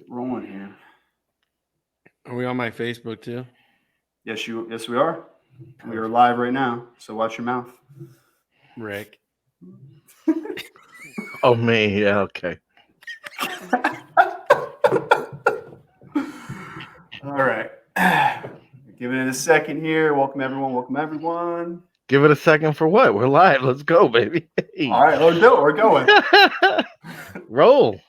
Rolling here. Are we on my Facebook too? Yes, we are. Perfect. We are live right now, so watch your mouth. Rick. Oh, me. Yeah, okay. All right. Giving it a second here. Welcome, everyone. Give it a second for what? We're live. Let's go, baby. Hey. All right, let's do it. We're going. Roll.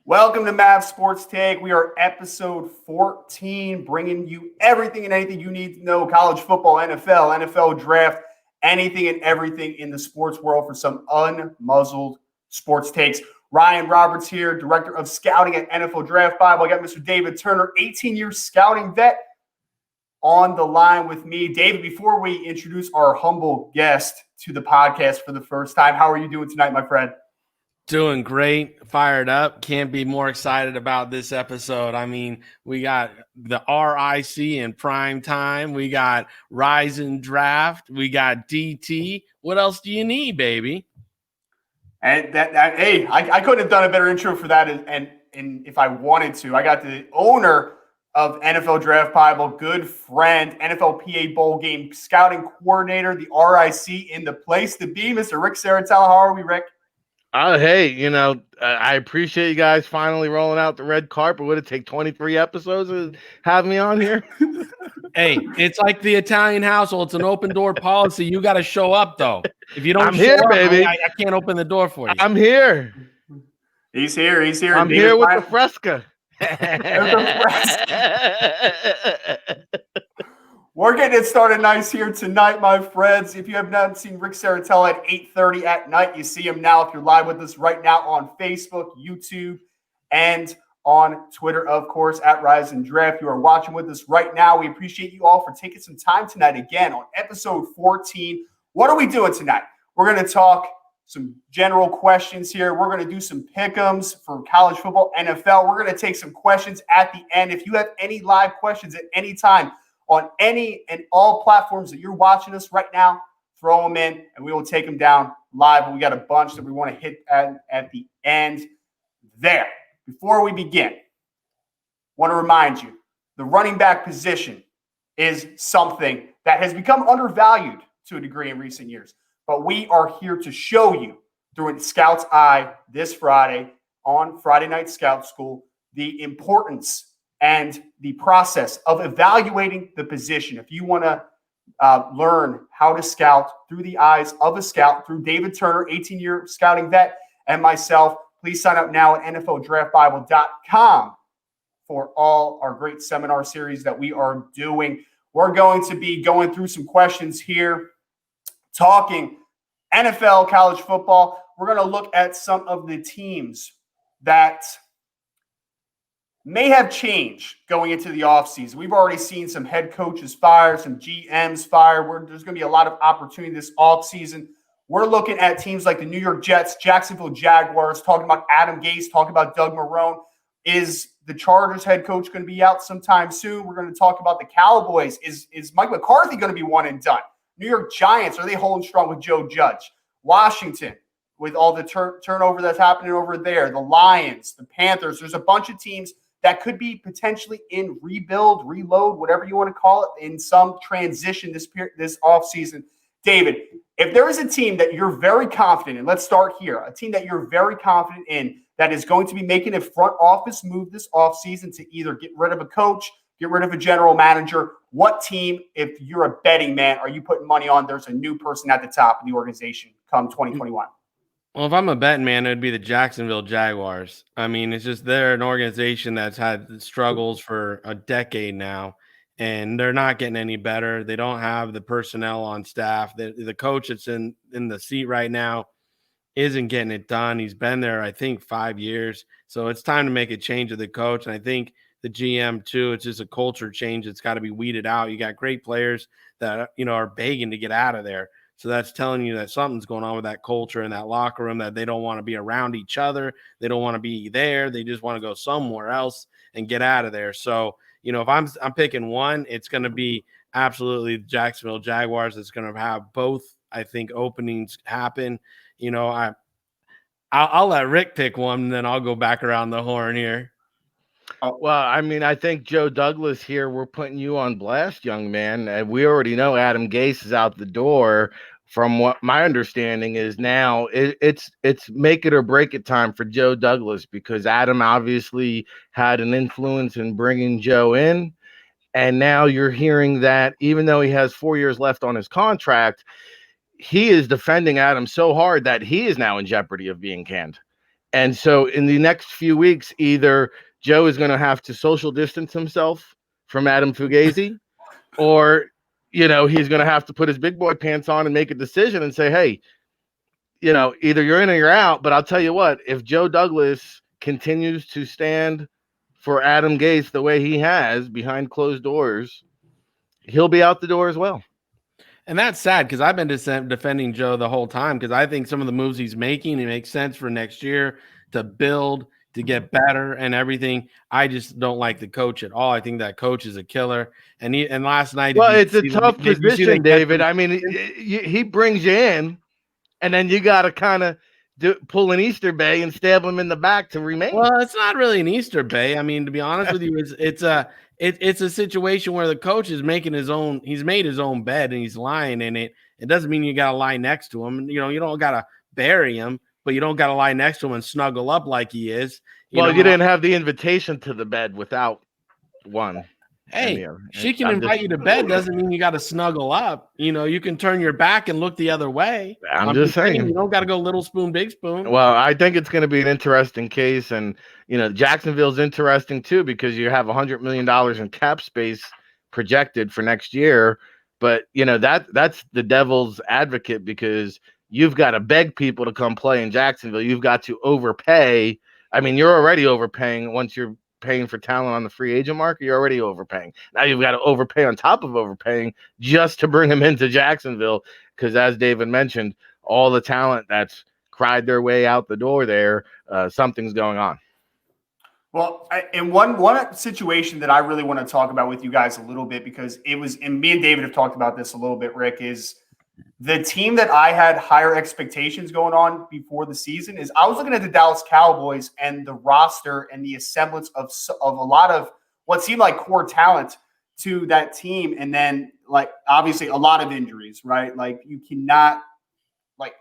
Welcome to Mavs Sports Take. We are episode 14, bringing you everything and anything you need to know. College football, NFL draft, anything and everything in the sports world for some unmuzzled sports takes. Ryan Roberts here, Director of Scouting at NFL Draft Bible. I got Mr. David Turner, 18-year scouting vet, on the line with me. David, before we introduce our humble guest to the podcast for the first time, how are you doing tonight, my friend? Doing great, fired up. Can't be more excited about this episode. I mean, we got the RIC in prime time. We got Rise and Draft. We got DT. What else do you need, baby? And hey, I couldn't have done a better intro for that. And if I wanted to, I got the owner of NFL Draft Bible, good friend, NFLPA Bowl Game scouting coordinator, the RIC in the place to be, Mr. Ric Serritella. How are we, Rick? Hey, I appreciate you guys finally rolling out the red carpet. Would it take 23 episodes to have me on here? Hey, it's like the Italian household. It's an open door policy. You got to show up, though. If you don't I'm here, baby. I can't open the door for you. I'm here. He's here. I'm here with the Fresca. We're getting it started nice here tonight, my friends. If you have not seen Ric Serritella at 8:30 at night, you see him now if you're live with us right now on Facebook, YouTube, and on Twitter, of course, at Rise and Draft. You are watching with us right now. We appreciate you all for taking some time tonight again on episode 14. What are we doing tonight? We're going to talk some general questions here. We're going to do some pick'ems for college football, NFL. We're going to take some questions at the end. If you have any live questions at any time on any and all platforms that you're watching us right now, throw them in and we will take them down live. But we got a bunch that we want to hit at the end there. Before we begin, I want to remind you, the running back position is something that has become undervalued to a degree in recent years. But we are here to show you through a scout's eye this Friday on Friday Night Scout School the importance and the process of evaluating the position. If you want to learn how to scout through the eyes of a scout, through David Turner, 18-year scouting vet, and myself, please sign up now at NFLDraftBible.com for all our great seminar series that we are doing. We're going to be going through some questions here, talking NFL, college football. We're going to look at some of the teams that may have changed going into the offseason. We've already seen some head coaches fire, some GMs fire. There's going to be a lot of opportunity this offseason. We're looking at teams like the New York Jets, Jacksonville Jaguars, talking about Adam Gase, talking about Doug Marrone. Is the Chargers head coach going to be out sometime soon? We're going to talk about the Cowboys. Is Mike McCarthy going to be one and done? New York Giants, are they holding strong with Joe Judge? Washington, with all the turnover that's happening over there. The Lions, the Panthers. There's a bunch of teams that could be potentially in rebuild, reload, whatever you want to call it, in some transition this offseason. David, if there is a team that you're very confident in, let's start here, a team that you're very confident in that is going to be making a front office move this offseason to either get rid of a coach, get rid of a general manager, what team, if you're a betting man, are you putting money on there's a new person at the top of the organization come 2021? Well, if I'm a betting man, it would be the Jacksonville Jaguars. I mean, it's just they're an organization that's had struggles for a decade now, and they're not getting any better. They don't have the personnel on staff. The coach that's in the seat right now isn't getting it done. He's been there, I think, 5 years. So it's time to make a change of the coach. And I think the GM too, it's just a culture change. It's got to be weeded out. You got great players that, are begging to get out of there. So that's telling you that something's going on with that culture and that locker room, that they don't want to be around each other. They don't want to be there. They just want to go somewhere else and get out of there. So, if I'm picking one, it's going to be absolutely the Jacksonville Jaguars. It's going to have both, I think, openings happen. I'll let Rick pick one, and then I'll go back around the horn here. Well, I mean, I think Joe Douglas here, we're putting you on blast, young man. And we already know Adam Gase is out the door. From what my understanding is now, it's make it or break it time for Joe Douglas, because Adam obviously had an influence in bringing Joe in. And now you're hearing that even though he has 4 years left on his contract, he is defending Adam so hard that he is now in jeopardy of being canned. And so in the next few weeks, either Joe is going to have to social distance himself from Adam Fugazi, or, he's going to have to put his big boy pants on and make a decision and say, hey, either you're in or you're out. But I'll tell you what, if Joe Douglas continues to stand for Adam Gase the way he has behind closed doors, he'll be out the door as well. And that's sad, because I've been defending Joe the whole time, because I think some of the moves he's making, it makes sense for next year to build, to get better and everything. I just don't like the coach at all. I think that coach is a killer. And last night, well, it's a tough position, David. I mean, he brings you in, and then you got to kind of pull an Easter Bay and stab him in the back to remain. Well, it's not really an Easter Bay. I mean, to be honest with you, it's a situation where the coach is making he's made his own bed and he's lying in it. It doesn't mean you got to lie next to him. You don't got to bury him, but you don't got to lie next to him and snuggle up like he is. You didn't have the invitation to the bed without one. Hey, she can invite you to bed. Doesn't mean you got to snuggle up. You can turn your back and look the other way. I'm just saying. You don't got to go little spoon, big spoon. Well, I think it's going to be an interesting case. And, Jacksonville's interesting too, because you have $100 million in cap space projected for next year. But, that's the devil's advocate, because you've got to beg people to come play in Jacksonville. You've got to overpay. I mean, you're already overpaying once you're paying for talent on the free agent market. You're already overpaying. Now you've got to overpay on top of overpaying just to bring them into Jacksonville, because as David mentioned, all the talent that's cried their way out the door there, something's going on. Well, in one situation that I really want to talk about with you guys a little bit, because and me and David have talked about this a little bit, Rick, is the team that I had higher expectations going on before the season is I was looking at the Dallas Cowboys and the roster and the semblance of a lot of what seemed like core talent to that team. And then, like, obviously a lot of injuries, right? Like, you cannot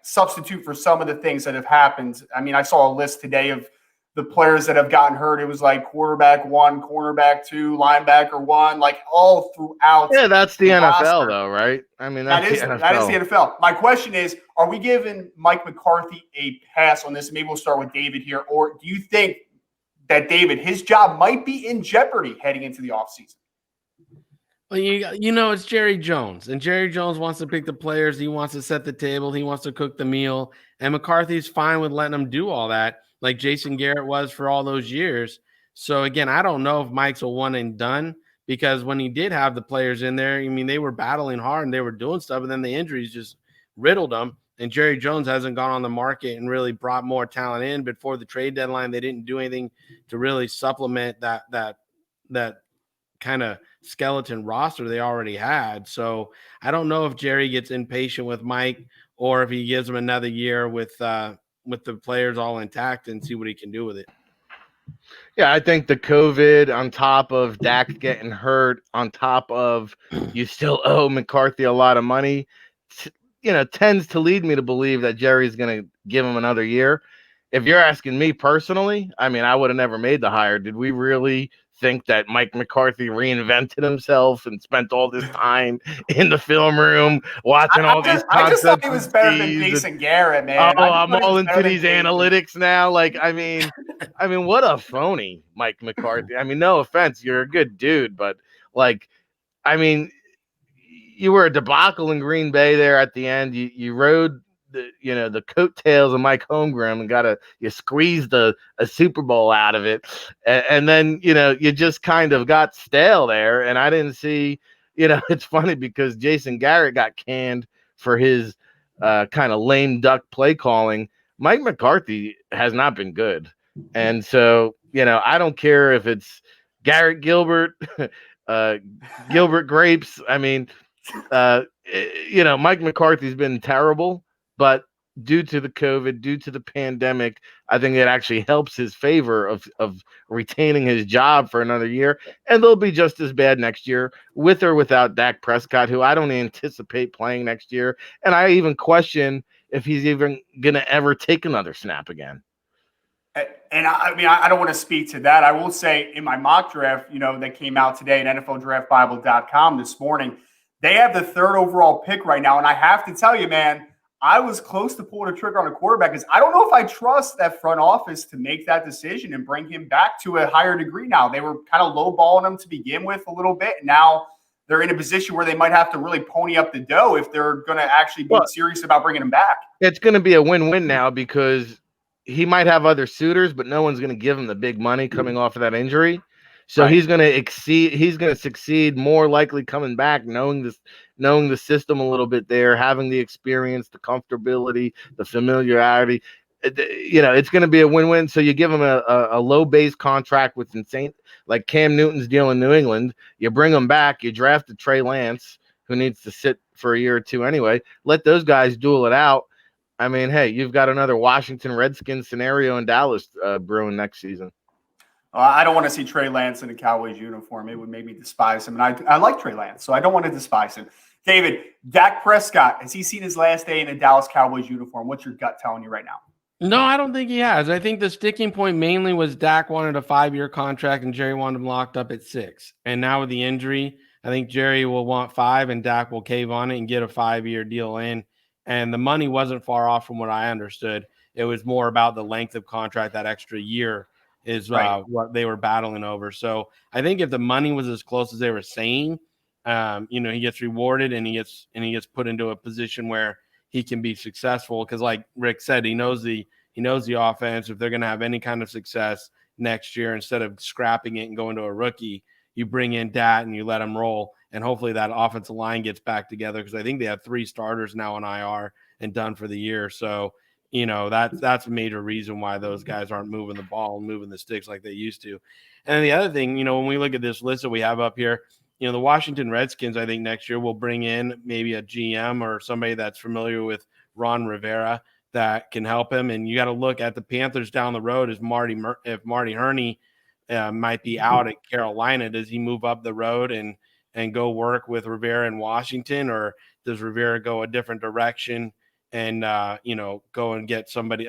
substitute for some of the things that have happened. I mean, I saw a list today of the players that have gotten hurt. It was like quarterback 1, cornerback 2, linebacker 1, like all throughout. Yeah, that's the NFL though, right? I mean, that is the NFL. My question is, are we giving Mike McCarthy a pass on this? Maybe we'll start with David here. Or do you think that his job might be in jeopardy heading into the offseason? Well, it's Jerry Jones, and Jerry Jones wants to pick the players. He wants to set the table. He wants to cook the meal, and McCarthy's fine with letting him do all that, like Jason Garrett was for all those years. So again, I don't know if Mike's a one and done, because when he did have the players in there, I mean, they were battling hard and they were doing stuff, and then the injuries just riddled them. And Jerry Jones hasn't gone on the market and really brought more talent in. Before the trade deadline, they didn't do anything to really supplement that kind of skeleton roster they already had. So I don't know if Jerry gets impatient with Mike, or if he gives him another year with the players all intact and see what he can do with it. Yeah, I think the COVID on top of Dak getting hurt, on top of you still owe McCarthy a lot of money, tends to lead me to believe that Jerry's going to give him another year. If you're asking me personally, I mean, I would have never made the hire. Did we really think that Mike McCarthy reinvented himself and spent all this time in the film room watching all these concepts? I just thought he was better than Jason Garrett, man. I'm all into these analytics now. Like, I mean, what a phony, Mike McCarthy. I mean, no offense, you're a good dude, but you were a debacle in Green Bay there at the end. You rode the coattails of Mike Holmgren and you squeezed a Super Bowl out of it. And then, you just kind of got stale there. And I didn't see, it's funny because Jason Garrett got canned for his kind of lame duck play calling. Mike McCarthy has not been good. And so, I don't care if it's Garrett Gilbert, Gilbert Grapes. I mean, Mike McCarthy's been terrible. But due to the COVID, due to the pandemic, I think it actually helps his favor of retaining his job for another year. And they'll be just as bad next year, with or without Dak Prescott, who I don't anticipate playing next year. And I even question if he's even going to ever take another snap again. And I mean, I don't want to speak to that. I will say in my mock draft, that came out today at NFLDraftBible.com this morning, they have the 3rd overall pick right now. And I have to tell you, man, I was close to pulling a trigger on a quarterback because I don't know if I trust that front office to make that decision and bring him back to a higher degree now. They were kind of lowballing him to begin with a little bit. Now they're in a position where they might have to really pony up the dough if they're going to actually be serious about bringing him back. It's going to be a win-win now because he might have other suitors, but no one's going to give him the big money coming off of that injury. So he's going to succeed more likely coming back, knowing the system a little bit there, having the experience, the comfortability, the familiarity. It's going to be a win-win. So you give him a low base contract with insane, like Cam Newton's deal in New England. You bring him back. You drafted Trey Lance, who needs to sit for a year or two anyway. Let those guys duel it out. I mean, hey, you've got another Washington Redskins scenario in Dallas brewing next season. I don't want to see Trey Lance in a Cowboys uniform. It would make me despise him. And I like Trey Lance, so I don't want to despise him. David, Dak Prescott, has he seen his last day in a Dallas Cowboys uniform? What's your gut telling you right now? No, I don't think he has. I think the sticking point mainly was Dak wanted a 5-year contract and Jerry wanted him locked up at 6. And now with the injury, I think Jerry will want 5 and Dak will cave on it and get a 5-year deal in. And the money wasn't far off from what I understood. It was more about the length of contract, that extra year is what they were battling over. So I think if the money was as close as they were saying, he gets rewarded and he gets put into a position where he can be successful. Because like Rick said, he knows the offense. If they're going to have any kind of success next year, instead of scrapping it and going to a rookie, you bring in Dat and you let him roll. And hopefully that offensive line gets back together, because I think they have 3 starters now on IR and done for the year. So, that's a major reason why those guys aren't moving the ball and moving the sticks like they used to. And then the other thing, when we look at this list that we have up here, the Washington Redskins, I think next year will bring in maybe a GM or somebody that's familiar with Ron Rivera that can help him. And you got to look at the Panthers down the road. If Marty Herney might be out at Carolina, does he move up the road and go work with Rivera in Washington, or does Rivera go a different direction and go and get somebody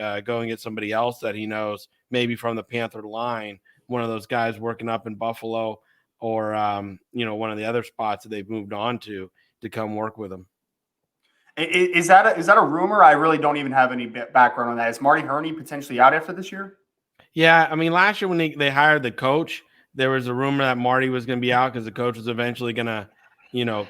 else that he knows, maybe from the Panther line, one of those guys working up in Buffalo, or one of the other spots that they've moved on to come work with him. Is that a rumor? I really don't even have any background on that. Is Marty Herney potentially out after this year? Yeah, I mean, last year when they hired the coach, there was a rumor that Marty was going to be out because the coach was eventually going to,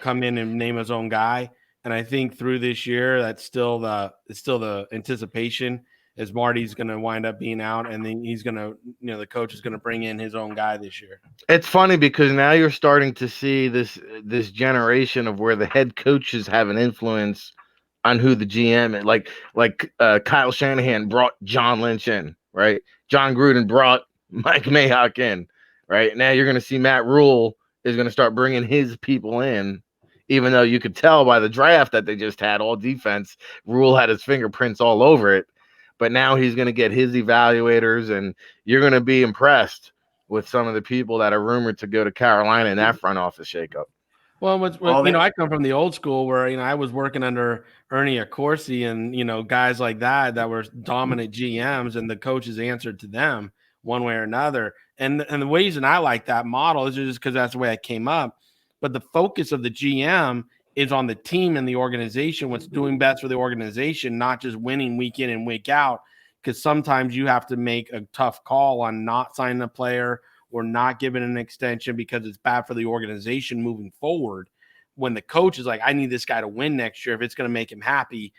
come in and name his own guy. And I think through this year, it's still the anticipation is Marty's going to wind up being out, and then he's going to, the coach is going to bring in his own guy this year. It's funny because now you're starting to see this generation of where the head coaches have an influence on who the GM is. Like Kyle Shanahan brought John Lynch in, right? John Gruden brought Mike Mayock in, right? Now you're going to see Matt Rule is going to start bringing his people in, even though you could tell by the draft that they just had all defense. Rule had his fingerprints all over it, but now he's going to get his evaluators, and you're going to be impressed with some of the people that are rumored to go to Carolina in that front office shakeup. Well, I come from the old school where, I was working under Ernie Accorsi and, guys like that were dominant GMs, and the coaches answered to them one way or another. And the reason I like that model is just because that's the way I came up. But the focus of the GM is on the team and the organization, what's doing best for the organization, not just winning week in and week out. Because sometimes you have to make a tough call on not signing a player or not giving an extension because it's bad for the organization moving forward. When the coach is like, I need this guy to win next year, if it's going to make him happy,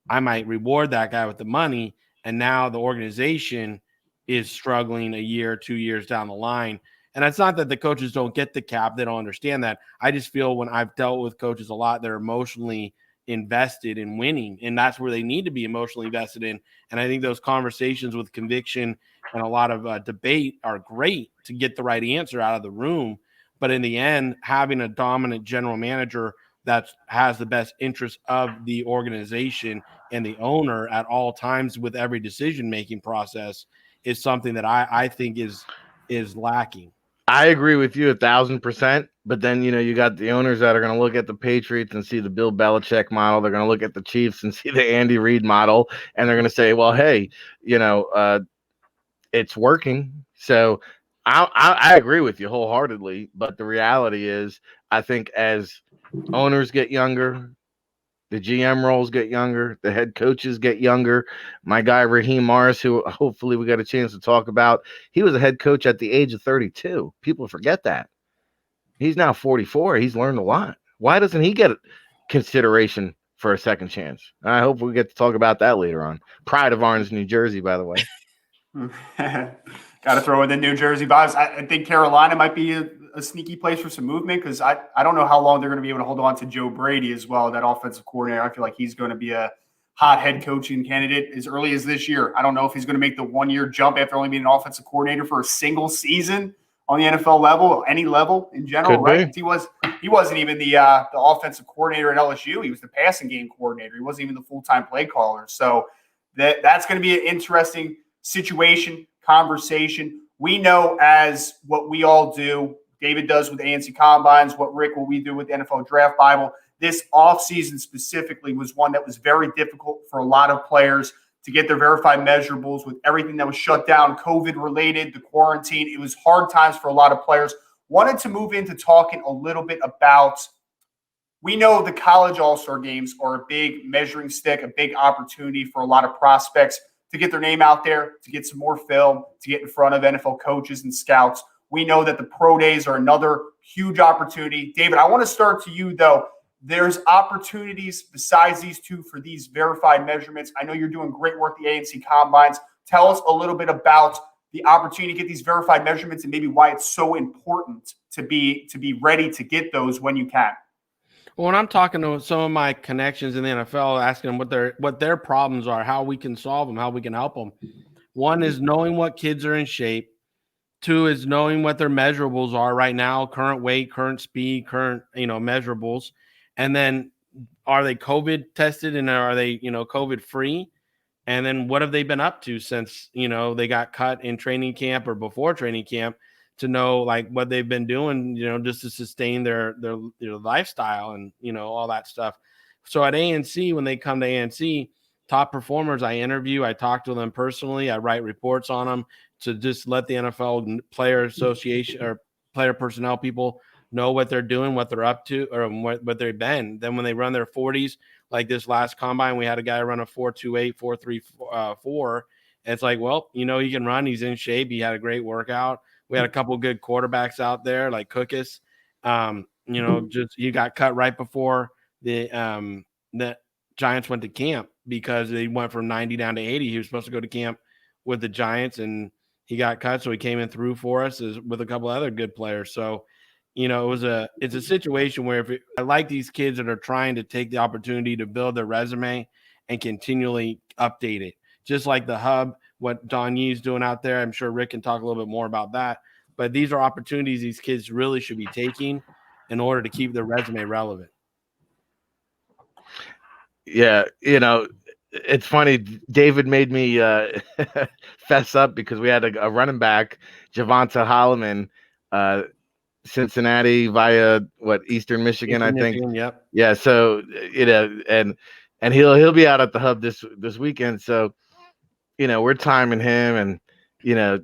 I might reward that guy with the money. And now the organization is struggling a year, 2 years down the line. And it's not that the coaches don't get the cap. They don't understand that. I just feel when I've dealt with coaches a lot, they're emotionally invested in winning, and that's where they need to be emotionally invested in. And I think those conversations with conviction and a lot of debate are great to get the right answer out of the room. But in the end, having a dominant general manager that has the best interest of the organization and the owner at all times with every decision-making process is something that I think is lacking. I agree with you 1,000%. But then, you got the owners that are going to look at the Patriots and see the Bill Belichick model. They're going to look at the Chiefs and see the Andy Reid model. And they're going to say, well, hey, it's working. So I agree with you wholeheartedly. But the reality is, I think as owners get younger, the GM roles get younger, the head coaches get younger. My guy Raheem Morris, who hopefully we got a chance to talk about, he was a head coach at the age of 32. People forget that. He's now 44. He's learned a lot. Why doesn't he get consideration for a second chance? I hope we get to talk about that later on. Pride of Orange, New Jersey, by the way. Got to throw in the New Jersey vibes. I think Carolina might be a sneaky place for some movement because I don't know how long they're going to be able to hold on to Joe Brady as well, that offensive coordinator. I feel like he's going to be a hot head coaching candidate as early as this year. I don't know if he's going to make the 1 year jump after only being an offensive coordinator for a single season on the NFL level, any level in general, right? He wasn't even the offensive coordinator at LSU. He was the passing game coordinator. He wasn't even the full-time play caller. So that's going to be an interesting situation, conversation. We know, as what we all do, David does with ANC Combines, what we do with the NFL Draft Bible. This offseason specifically was one that was very difficult for a lot of players to get their verified measurables with everything that was shut down, COVID-related, the quarantine. It was hard times for a lot of players. Wanted to move into talking a little bit about, we know the college all-star games are a big measuring stick, a big opportunity for a lot of prospects to get their name out there, to get some more film, to get in front of NFL coaches and scouts. We know that the pro days are another huge opportunity. David, I want to start to you, though. There's opportunities besides these two for these verified measurements. I know you're doing great work at the ANC Combines. Tell us a little bit about the opportunity to get these verified measurements and maybe why it's so important to be ready to get those when you can. Well, when I'm talking to some of my connections in the NFL, asking them what their problems are, how we can solve them, how we can help them. One is knowing what kids are in shape. Two is knowing what their measurables are right now, current weight, current speed, current, measurables. And then are they COVID tested and are they, COVID free? And then what have they been up to since, they got cut in training camp or before training camp, to know like what they've been doing, just to sustain their lifestyle and, all that stuff. So at ANC, when they come to ANC, top performers, I interview, I talk to them personally, I write reports on them to just let the NFL player association or player personnel people know what they're doing, what they're up to, or what they've been. Then when they run their 40s, like this last combine, we had a guy run a 4.28, 4.34. And it's like, well, he can run. He's in shape. He had a great workout. We had a couple of good quarterbacks out there, like Cookus. Just he got cut right before the Giants went to camp because they went from 90 down to 80. He was supposed to go to camp with the Giants, and he got cut, so he came in through for us with a couple other good players. So, it's a situation where I like these kids that are trying to take the opportunity to build their resume and continually update it, just like the hub, what Don Yee's doing out there. I'm sure Rick can talk a little bit more about that. But these are opportunities these kids really should be taking in order to keep their resume relevant. Yeah, it's funny. David made me fess up because we had a running back, Javonte Holloman, Cincinnati via Eastern Michigan, I think. Michigan, yep. Yeah, so and he'll be out at the hub this weekend. So, we're timing him, and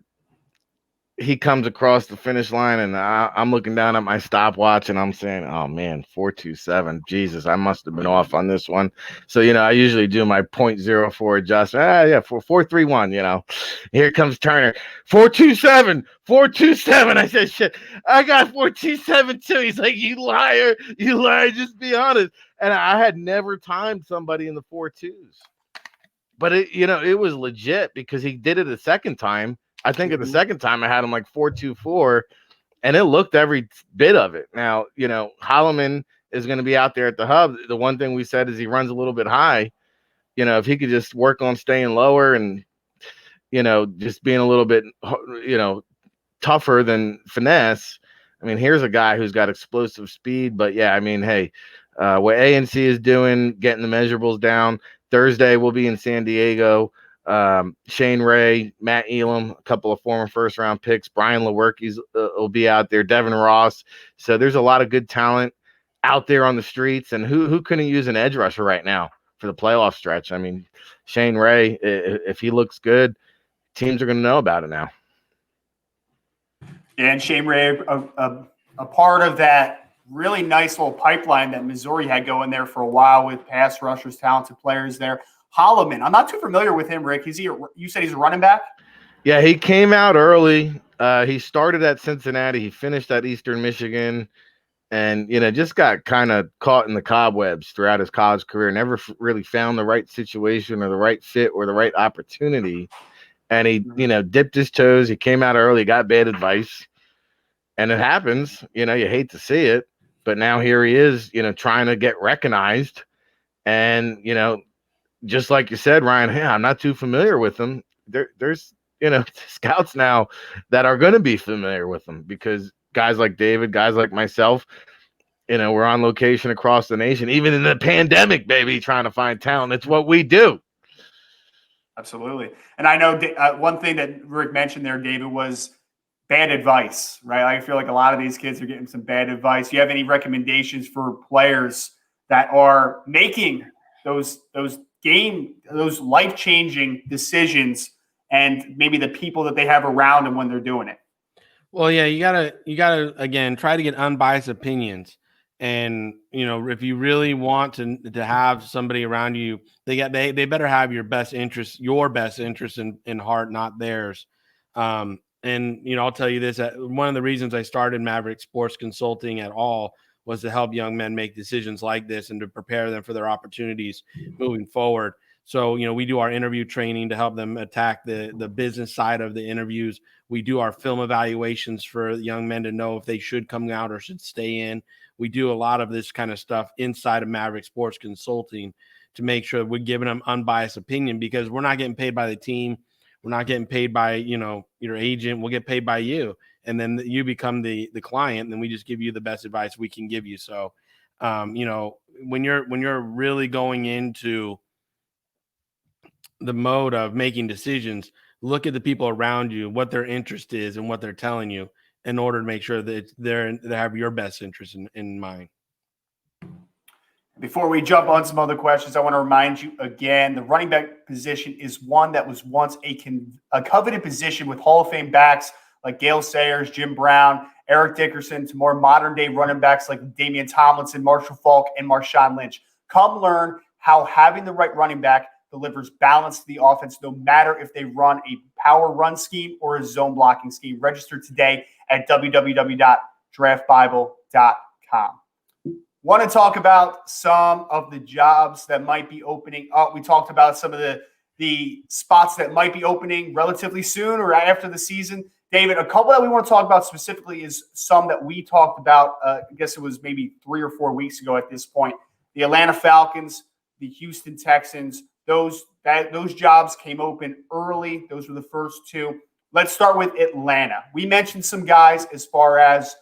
he comes across the finish line, and I'm looking down at my stopwatch, and I'm saying, oh man, 4.27. Jesus, I must have been off on this one. So, I usually do my 0.04 adjustment. 4.31, Here comes Turner. 4.27, 4.27. I said, shit, I got 4.27 too. He's like, you liar, just be honest. And I had never timed somebody in the 4.2s. But it was legit because he did it a second time. I think at the second time I had him like 4.24, and it looked every bit of it. Now, Holloman is going to be out there at the hub. The one thing we said is he runs a little bit high. If he could just work on staying lower and, just being a little bit, tougher than finesse. I mean, here's a guy who's got explosive speed, but yeah, I mean, hey, what ANC is doing, getting the measurables down. Thursday we'll be in San Diego. Shane Ray, Matt Elam, a couple of former first-round picks. Brian Lewerke's will be out there. Devin Ross. So there's a lot of good talent out there on the streets. And who couldn't use an edge rusher right now for the playoff stretch? I mean, Shane Ray, if he looks good, teams are going to know about it now. And Shane Ray, a part of that really nice little pipeline that Missouri had going there for a while with pass rushers, talented players there. Holloman, I'm not too familiar with him, Rick. You said he's a running back? Yeah, he came out early. He started at Cincinnati. He finished at Eastern Michigan. And, just got kind of caught in the cobwebs throughout his college career. Never really found the right situation or the right fit or the right opportunity. And he, dipped his toes. He came out early, got bad advice. And it happens. You hate to see it. But now here he is, trying to get recognized. And, just like you said, Ryan, hey, I'm not too familiar with him. There's, scouts now that are going to be familiar with him because guys like David, guys like myself, we're on location across the nation, even in the pandemic, baby, trying to find talent. It's what we do. Absolutely. And I know one thing that Rick mentioned there, David, was bad advice, right? I feel like a lot of these kids are getting some bad advice. Do you have any recommendations for players that are making those life-changing decisions and maybe the people that they have around them when they're doing it? Well, yeah, you gotta again try to get unbiased opinions, and if you really want to have somebody around you, they better have your best interest in heart, not theirs. And I'll tell you this: one of the reasons I started Maverick Sports Consulting at all was to help young men make decisions like this and to prepare them for their opportunities moving forward. So, we do our interview training to help them attack the business side of the interviews. We do our film evaluations for young men to know if they should come out or should stay in. We do a lot of this kind of stuff inside of Maverick Sports Consulting to make sure we're giving them unbiased opinion because we're not getting paid by the team. We're not getting paid by, your agent. We'll get paid by you. And then you become the client, and then we just give you the best advice we can give you. So, when you're really going into the mode of making decisions, look at the people around you, what their interest is and what they're telling you in order to make sure that they have your best interest in mind. Before we jump on some other questions, I want to remind you again, the running back position is one that was once a coveted position with Hall of Fame backs like Gale Sayers, Jim Brown, Eric Dickerson, to more modern day running backs like Damian Tomlinson, Marshall Faulk, and Marshawn Lynch. Come learn how having the right running back delivers balance to the offense, no matter if they run a power run scheme or a zone blocking scheme. Register today at www.draftbible.com. Want to talk about some of the jobs that might be opening up. We talked about some of the spots that might be opening relatively soon or after the season. David, a couple that we want to talk about specifically is some that we talked about, I guess it was maybe 3 or 4 weeks ago at this point. The Atlanta Falcons, the Houston Texans, those jobs came open early. Those were the first two. Let's start with Atlanta. We mentioned some guys as far as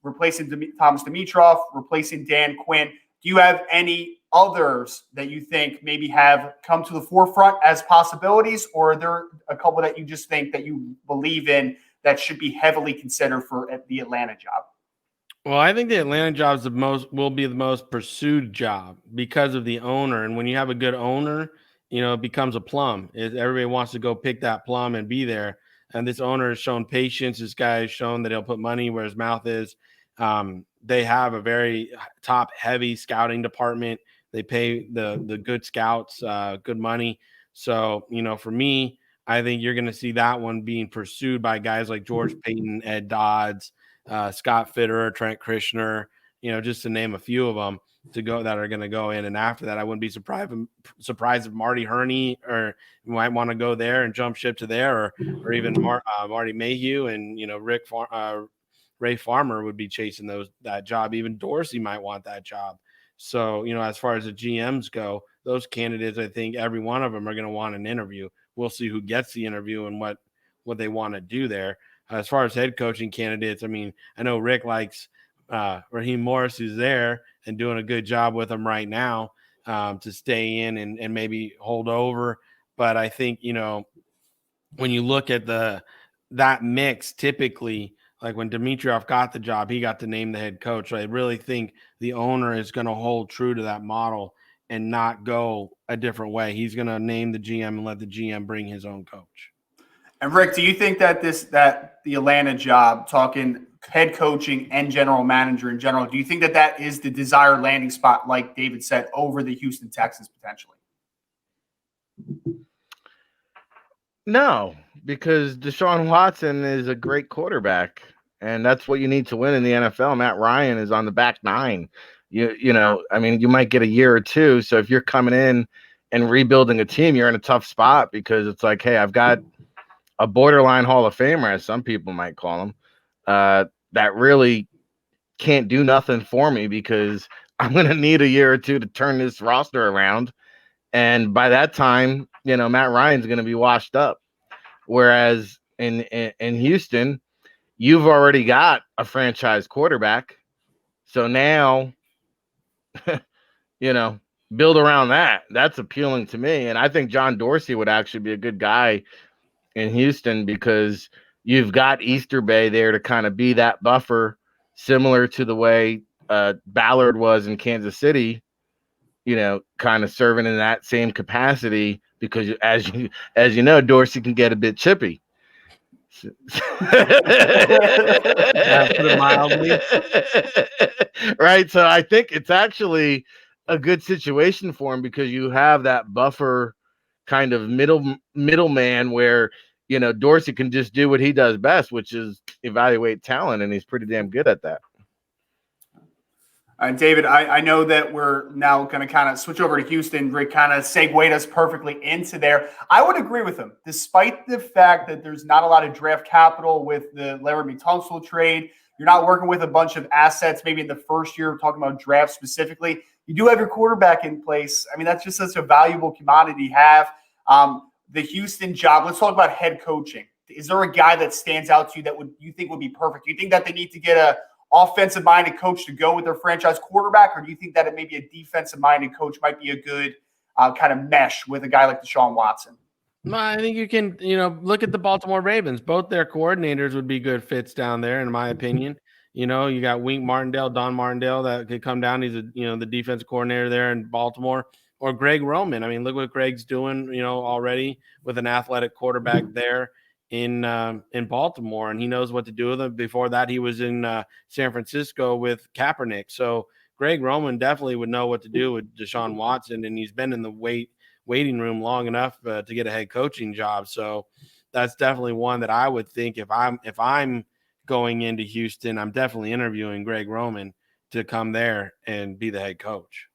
replacing Thomas Dimitroff, replacing Dan Quinn. Do you have any others that you think maybe have come to the forefront as possibilities, or are there a couple that you just think that you believe in that should be heavily considered for the Atlanta job? Well, I think the Atlanta job will be the most pursued job because of the owner. And when you have a good owner, it becomes a plum. Everybody wants to go pick that plum and be there. And this owner has shown patience. This guy has shown that he'll put money where his mouth is. They have a very top heavy scouting department. They pay the good scouts good money. So, for me, I think you're going to see that one being pursued by guys like George Payton, Ed Dodds, Scott Fitterer, Trent Krishner, just to name a few of them that are going to go in. And after that, I wouldn't be surprised if Marty Herney might want to go there and jump ship to there, or even Marty Mayhew and Ray Farmer would be chasing that job. Even Dorsey might want that job. So, as far as the GMs go, those candidates, I think every one of them are going to want an interview. We'll see who gets the interview and what they want to do there. As far as head coaching candidates, I mean, I know Rick likes Raheem Morris, who's there and doing a good job with them right now, to stay in and maybe hold over. But I think, when you look at that mix, typically, like when Dimitrov got the job, he got to name the head coach. So I really think the owner is going to hold true to that model and not go a different way. He's going to name the GM and let the GM bring his own coach. And Rick, do you think that the Atlanta job, talking head coaching and general manager in general, do you think that is the desired landing spot, like David said, over the Houston Texans potentially? No, because Deshaun Watson is a great quarterback, and that's what you need to win in the NFL. Matt Ryan is on the back nine. You might get a year or two. So if you're coming in and rebuilding a team, you're in a tough spot because it's like, hey, I've got a borderline Hall of Famer, as some people might call him, that really can't do nothing for me because I'm going to need a year or two to turn this roster around. And by that time, Matt Ryan's going to be washed up. Whereas in Houston, you've already got a franchise quarterback. So now, build around that. That's appealing to me. And I think John Dorsey would actually be a good guy in Houston because you've got Easter Bay there to kind of be that buffer, similar to the way Ballard was in Kansas City, kind of serving in that same capacity because as you know, Dorsey can get a bit chippy. Put it mildly. Right. So I think it's actually a good situation for him because you have that buffer kind of middleman where, Dorsey can just do what he does best, which is evaluate talent. And he's pretty damn good at that. David, I know that we're now going to kind of switch over to Houston. Rick kind of segued us perfectly into there. I would agree with him, despite the fact that there's not a lot of draft capital with the Laramie Tunsil trade. You're not working with a bunch of assets, maybe in the first year, talking about draft specifically. You do have your quarterback in place. I mean, that's just such a valuable commodity to have. The Houston job, let's talk about head coaching. Is there a guy that stands out to you that you think would be perfect? Do you think that they need to get a offensive-minded coach to go with their franchise quarterback, or do you think that it maybe a defensive-minded coach might be a good kind of mesh with a guy like Deshaun Watson? No, I think you can, look at the Baltimore Ravens. Both their coordinators would be good fits down there, in my opinion. You got Wink Martindale, Don Martindale that could come down. He's the defensive coordinator there in Baltimore, or Greg Roman. I mean, look what Greg's doing, already with an athletic quarterback there in Baltimore, and he knows what to do with them. Before that, he was in San Francisco with Kaepernick. So Greg Roman definitely would know what to do with Deshaun Watson, and he's been in the waiting room long enough to get a head coaching job. So that's definitely one that I would think if I'm going into Houston, I'm definitely interviewing Greg Roman to come there and be the head coach.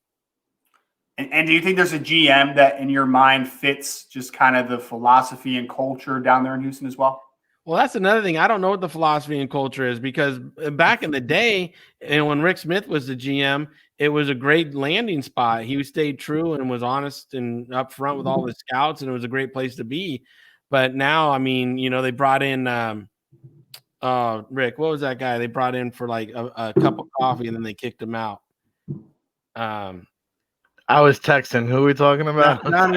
And do you think there's a GM that in your mind fits just kind of the philosophy and culture down there in Houston as well? Well, that's another thing. I don't know what the philosophy and culture is because back in the day, and when Rick Smith was the GM, it was a great landing spot. He stayed true and was honest and upfront with all the scouts, and it was a great place to be. But now, I mean, they brought in Rick. What was that guy they brought in for like a cup of coffee, and then they kicked him out? I was texting. Who are we talking about? Not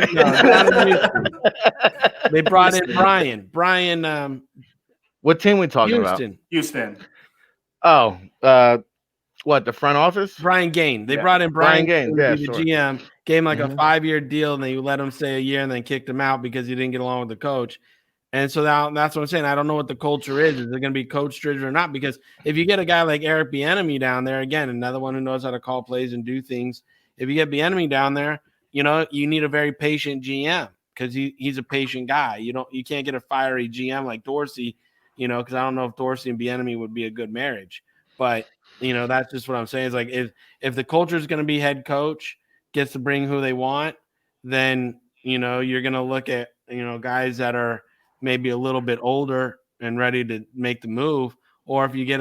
they brought in Brian. What team we talking about? Houston. Oh, what, the front office? Brian Gain. They brought in Brian Gain, the sure. GM. Gave him like a 5-year deal, and they let him stay a year, and then kicked him out because he didn't get along with the coach. And so now that's what I'm saying. I don't know what the culture is. Is it going to be coach driven or not? Because if you get a guy like Eric Bieniemy down there, again, another one who knows how to call plays and do things. If you get Bieniemy down there, you need a very patient GM because he's a patient guy. You can't get a fiery GM like Dorsey, because I don't know if Dorsey and Bieniemy would be a good marriage. But that's just what I'm saying. It's like if the culture is going to be head coach, gets to bring who they want, then you're going to look at guys that are maybe a little bit older and ready to make the move. Or if you get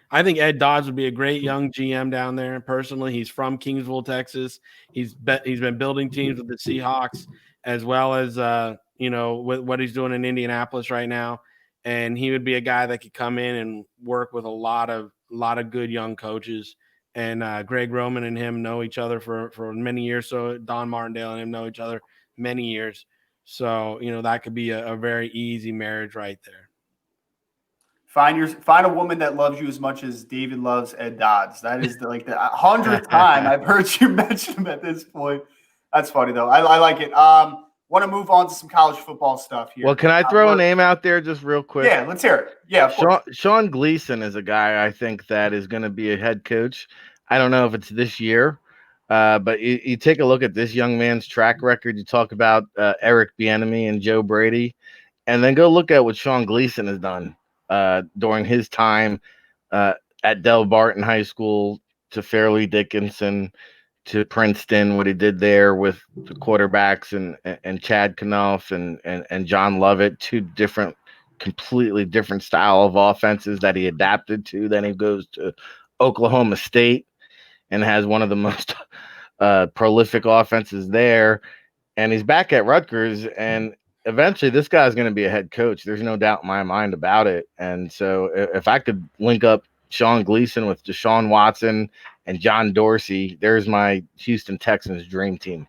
I think Ed Dodds would be a great young GM down there. Personally, he's from Kingsville, Texas. He's been building teams with the Seahawks as well as with what he's doing in Indianapolis right now. and he would be a guy that could come in and work with a lot of good young coaches. And Greg Roman and him know each other for many years. So Don Martindale and him know each other many years. So, that could be a very easy marriage right there. Find a woman that loves you as much as David loves Ed Dodds. That is the 100th time I've heard you mention him at this point. That's funny though. I like it. Want to move on to some college football stuff here. Well, can I throw a name out there just real quick? Yeah, let's hear it. Yeah, Sean Gleason is a guy I think that is going to be a head coach. I don't know if it's this year, but you take a look at this young man's track record. You talk about Eric Bieniemy and Joe Brady, and then go look at what Sean Gleason has done during his time at Del Barton High School to Fairleigh Dickinson to Princeton, what he did there with the quarterbacks and Chad Knuff and John Lovett, two completely different style of offenses that he adapted to. Then he goes to Oklahoma State and has one of the most prolific offenses there. And he's back at Rutgers, and eventually this guy's going to be a head coach. There's no doubt in my mind about it. And so if I could link up Sean Gleason with Deshaun Watson and John Dorsey, there's my Houston Texans dream team.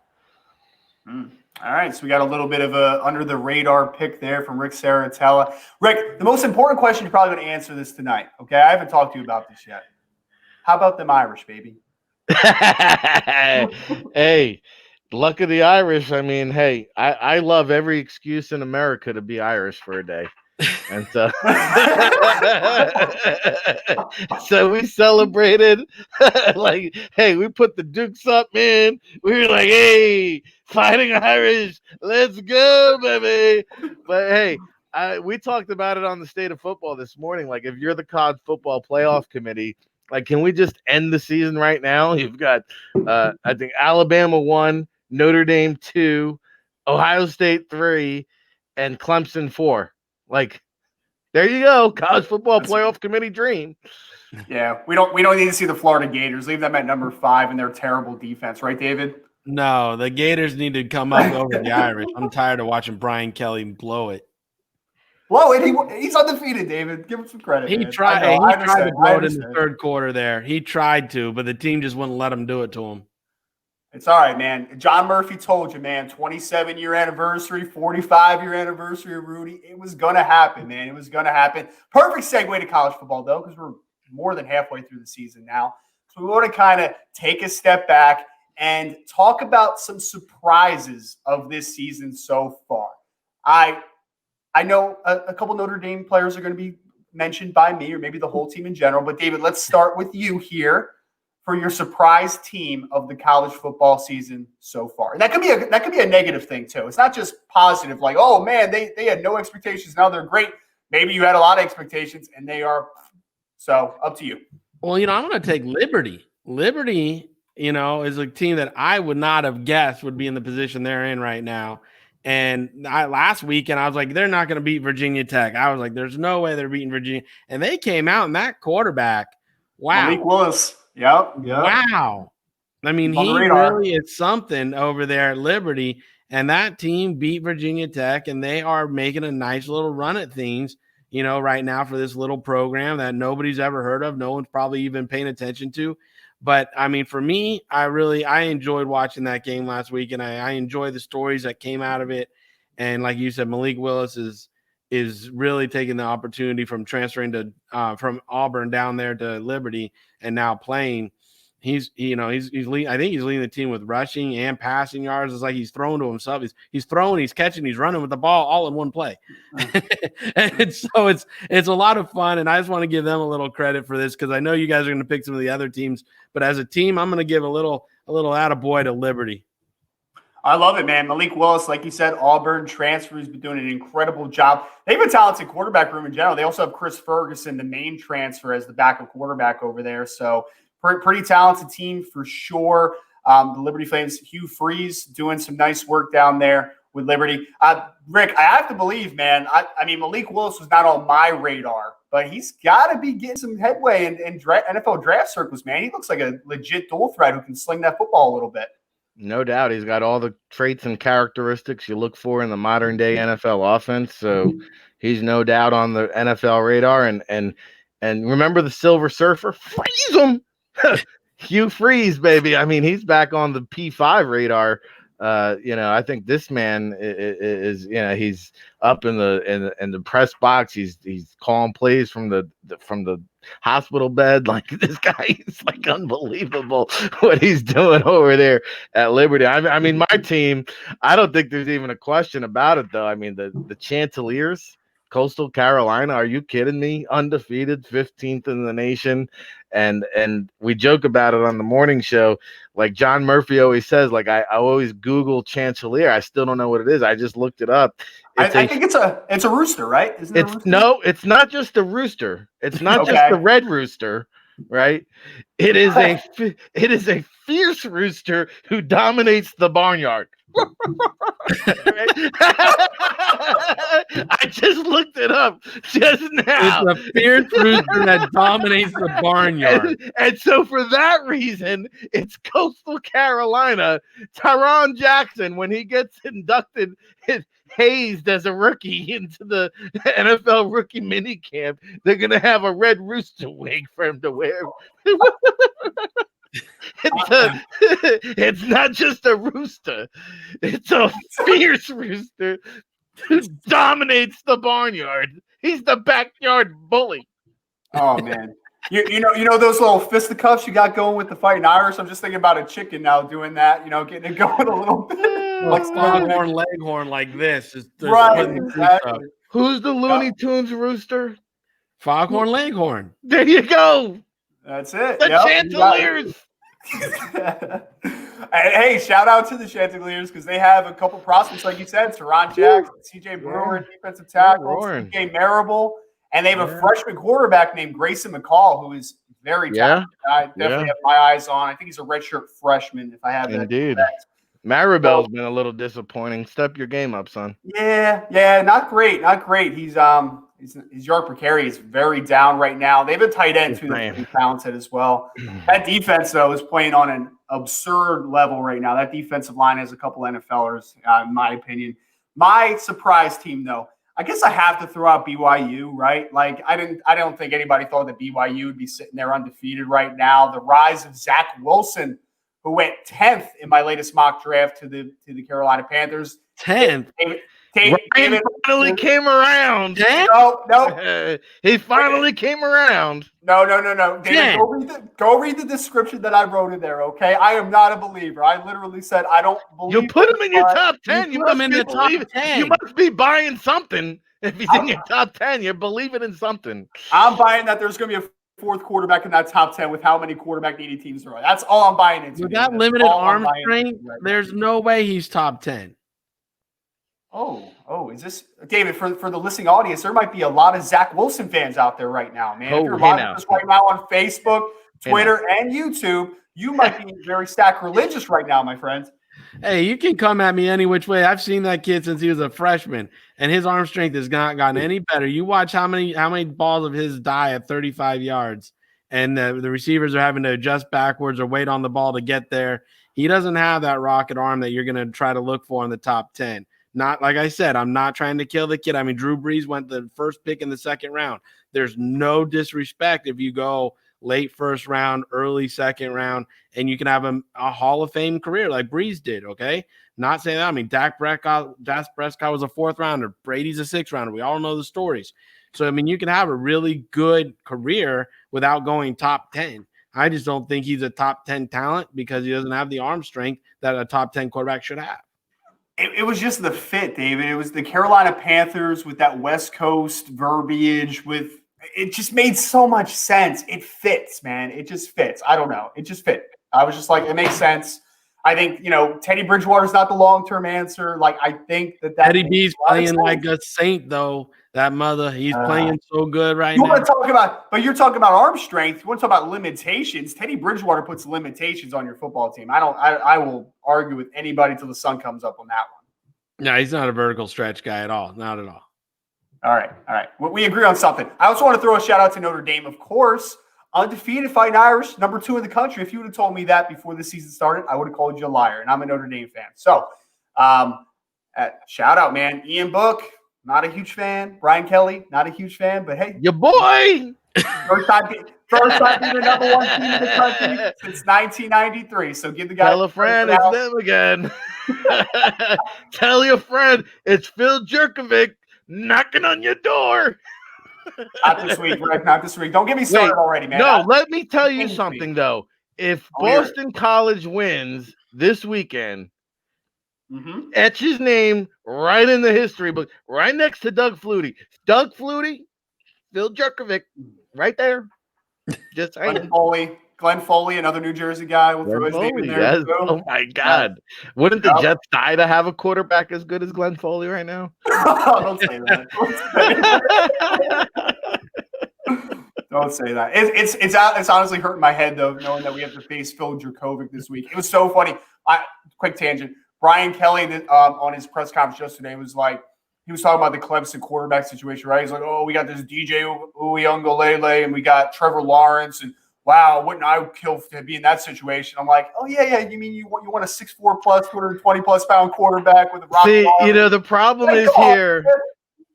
All right, so we got a little bit of a under the radar pick there from Ric Serritella. Rick, the most important question you're probably going to answer this tonight. Okay, I haven't talked to you about this yet. How about them Irish, baby? Hey, luck of the Irish. I mean, hey, I love every excuse in America to be Irish for a day. And so, so we celebrated like, hey, we put the Dukes up, man. We were like, hey, Fighting Irish, let's go, baby. But hey, we talked about it on the State of Football this morning. Like, if you're the college football playoff committee, like, can we just end the season right now? You've got, I think, Alabama 1, Notre Dame 2, Ohio State 3, and Clemson 4. Like, there you go, college football playoff committee dream. Yeah, we don't need to see the Florida Gators. Leave them at number 5 in their terrible defense, right, David? No, the Gators need to come up over the Irish. I'm tired of watching Brian Kelly blow it. Blow it. He's undefeated, David. Give him some credit. He tried to blow it in the third quarter there. He tried to, but the team just wouldn't let him do it to him. It's all right, man. John Murphy told you, man, 27-year anniversary, 45-year anniversary of Rudy. It was going to happen, man. It was going to happen. Perfect segue to college football, though, because we're more than halfway through the season now. So we want to kind of take a step back and talk about some surprises of this season so far. I know a couple Notre Dame players are going to be mentioned by me, or maybe the whole team in general. But, David, let's start with you here for your surprise team of the college football season so far. And that could be a negative thing too. It's not just positive, like, oh man, they had no expectations, now they're great. Maybe you had a lot of expectations and they are. So up to you. Well, I'm going to take Liberty. Liberty, is a team that I would not have guessed would be in the position they're in right now. And last weekend, I was like, they're not going to beat Virginia Tech. I was like, there's no way they're beating Virginia. And they came out, and that quarterback, wow. Malik Willis. Yep. Wow. I mean, he really is something over there at Liberty. And that team beat Virginia Tech, and they are making a nice little run at things, right now for this little program that nobody's ever heard of. No one's probably even paying attention to. But, I mean, for me, I enjoyed watching that game last week, and I enjoy the stories that came out of it. And like you said, Malik Willis is really taking the opportunity from transferring to from Auburn down there to Liberty and now playing. He's leading, I think he's leading the team with rushing and passing yards. It's like he's throwing to himself. He's throwing, he's catching, he's running with the ball all in one play. And so it's a lot of fun. And I just want to give them a little credit for this, because I know you guys are going to pick some of the other teams, but as a team, I'm going to give a little attaboy to Liberty. I love it, man. Malik Willis, like you said, Auburn transfer, has been doing an incredible job. They have a talented quarterback room in general. They also have Chris Ferguson, the main transfer, as the backup quarterback over there. So pretty talented team for sure. The Liberty Flames, Hugh Freeze doing some nice work down there with Liberty. Rick, I have to believe, man, I mean, Malik Willis was not on my radar, but he's got to be getting some headway in NFL draft circles, man. He looks like a legit dual threat who can sling that football a little bit. No doubt. He's got all the traits and characteristics you look for in the modern day NFL offense. So, He's no doubt on the NFL radar. And remember the Silver Surfer? Freeze him. Hugh Freeze, baby. I mean, he's back on the P5 radar. I think this man is he's up in the press box. He's calling plays from the hospital bed. Like, this guy is like unbelievable what he's doing over there at Liberty. I mean, my team, I don't think there's even a question about it, though. I mean, the Chanticleers, Coastal Carolina, are you kidding me? Undefeated, 15th in the nation. And we joke about it on the morning show. Like John Murphy always says, like, I always Google Chanticleer. I still don't know what it is. I just looked it up. I think it's a rooster, right? Isn't it? No, it's not just a rooster. It's not Okay. just the red rooster, right? It is a fierce rooster who dominates the barnyard. I just looked it up just now. It's a fierce rooster that dominates the barnyard. And so for that reason, it's Coastal Carolina. Tyron Jackson, when he gets inducted, hazed as a rookie into the NFL rookie minicamp, they're going to have a red rooster wig for him to wear. It's not just a rooster. It's a fierce rooster who dominates the barnyard. He's the backyard bully. Oh, man. You know those little fisticuffs you got going with the Fighting Irish? I'm just thinking about a chicken now doing that, getting it going a little bit. Like Foghorn Leghorn like this. Right, exactly. Who's the Looney Tunes rooster? Foghorn Leghorn. There you go. That's it. The Chanticleers. Hey, shout out to the Chanticleers because they have a couple prospects, like you said, Teron Jackson, CJ Brewer, defensive tackle, CJ Marable, and they have a freshman quarterback named Grayson McCall, who is very talented. I definitely have my eyes on. I think he's a redshirt freshman, if I have that correct. Maribel's been a little disappointing. Step your game up, son. Yeah, not great. His yard per carry is very down right now. They have a tight end too that's talented as well. That defense though is playing on an absurd level right now. That defensive line has a couple NFLers, in my opinion. My surprise team though, I guess I have to throw out BYU, right? Like I don't think anybody thought that BYU would be sitting there undefeated right now. The rise of Zach Wilson, who went 10th in my latest mock draft to the Carolina Panthers. 10th. David finally came around. No. He finally came around. No. David, go read the description that I wrote in there, okay? I am not a believer. I literally said I don't believe. You put him in your top 10. You put him in the top 10. You must be buying something. If he's in your top 10, you're believing in something. I'm buying that there's going to be a fourth quarterback in that top 10 with how many quarterback needy teams there are. That's all I'm buying into. With that limited arm strength, there's no way he's top 10. Oh, is this David for the listening audience? There might be a lot of Zach Wilson fans out there right now, man. If you're live with us right now on Facebook, Twitter, and YouTube, you might be very sacrilegious right now, my friends. Hey, you can come at me any which way. I've seen that kid since he was a freshman, and his arm strength has not gotten any better. You watch how many balls of his die at 35 yards, and the receivers are having to adjust backwards or wait on the ball to get there. He doesn't have that rocket arm that you're going to try to look for in the top 10. Not like I said, I'm not trying to kill the kid. I mean, Drew Brees went the first pick in the second round. There's no disrespect if you go late first round, early second round, and you can have a Hall of Fame career like Brees did, okay? Not saying that. I mean, Dak Prescott was a fourth rounder. Brady's a sixth rounder. We all know the stories. So, I mean, you can have a really good career without going top 10. I just don't think he's a top 10 talent because he doesn't have the arm strength that a top 10 quarterback should have. It was just the fit, David. It was the Carolina Panthers with that West Coast verbiage. It just made so much sense. It fits, man. It just fits. I don't know. It just fit. I was just like, it makes sense. I think, Teddy Bridgewater's not the long-term answer. Like, I think that Teddy B's playing like a saint, though. That mother, he's playing so good right now. You're talking about arm strength. You want to talk about limitations. Teddy Bridgewater puts limitations on your football team. I will argue with anybody till the sun comes up on that one. No, he's not a vertical stretch guy at all. Not at all. All right. We agree on something. I also want to throw a shout out to Notre Dame, of course. Undefeated Fighting Irish, number 2 in the country. If you would have told me that before the season started, I would have called you a liar, and I'm a Notre Dame fan. So, shout out, man. Ian Book, not a huge fan. Brian Kelly, not a huge fan. But hey, your boy. first time being the number one team in the country since 1993. So give the guy Tell a friend it's them again. Tell your friend it's Phil Jerkovic knocking on your door. Not this week, Rick. Not this week. Don't get me started already, man. No, let me tell you something, though. If Boston College wins this weekend, etch his name right in the history book, right next to Doug Flutie. Doug Flutie, Phil Jerkovic, right there. Just saying. Glenn Foley, another New Jersey guy. We'll throw his name in there. Yes. Oh, my God. Wouldn't the Jets die to have a quarterback as good as Glenn Foley right now? Don't say that. Don't say that. It's honestly hurting my head, though, knowing that we have to face Phil Jerkovic this week. It was so funny. Quick tangent. Brian Kelly on his press conference yesterday was like, he was talking about the Clemson quarterback situation, right? He's like, oh, we got this DJ Uiagalelei and we got Trevor Lawrence, and wow, wouldn't I kill to be in that situation? I'm like, oh yeah. You mean you want a 6'4 plus, 220 plus pound quarterback with a rock? See, the problem is here.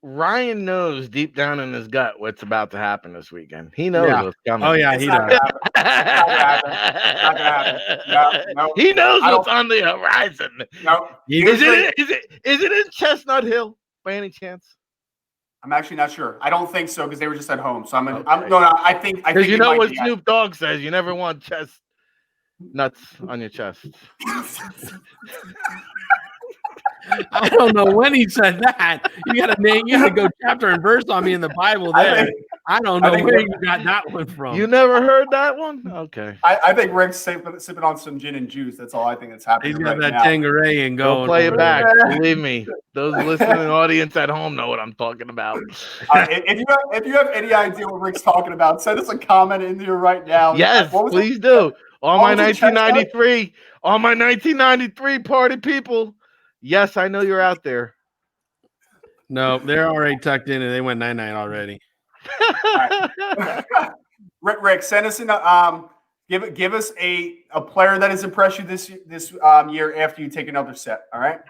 Ryan knows deep down in his gut what's about to happen this weekend. He knows what's coming. Oh yeah, he does. Not gonna happen. No. He knows what's on the horizon. No. Is it in Chestnut Hill by any chance? I'm actually not sure. I don't think so because they were just at home. So I think because you know what Snoop Dogg says. You never want nuts on your chest. I don't know when he said that. You got to go chapter and verse on me in the Bible there. I don't know where you got that one from. You never heard that one? Okay. I think Rick's sipping on some gin and juice. That's all I think that's happening. He's got that Tanqueray and going. Go play it back. Believe me. Those listening audience at home know what I'm talking about. If you have any idea what Rick's talking about, send us a comment in here right now. Yes, please do. On my 1993 party people. Yes, I know you're out there. No, they're already tucked in and they went 9-9 already. Rick, send us give us a player that has impressed you this year after you take another set. All right.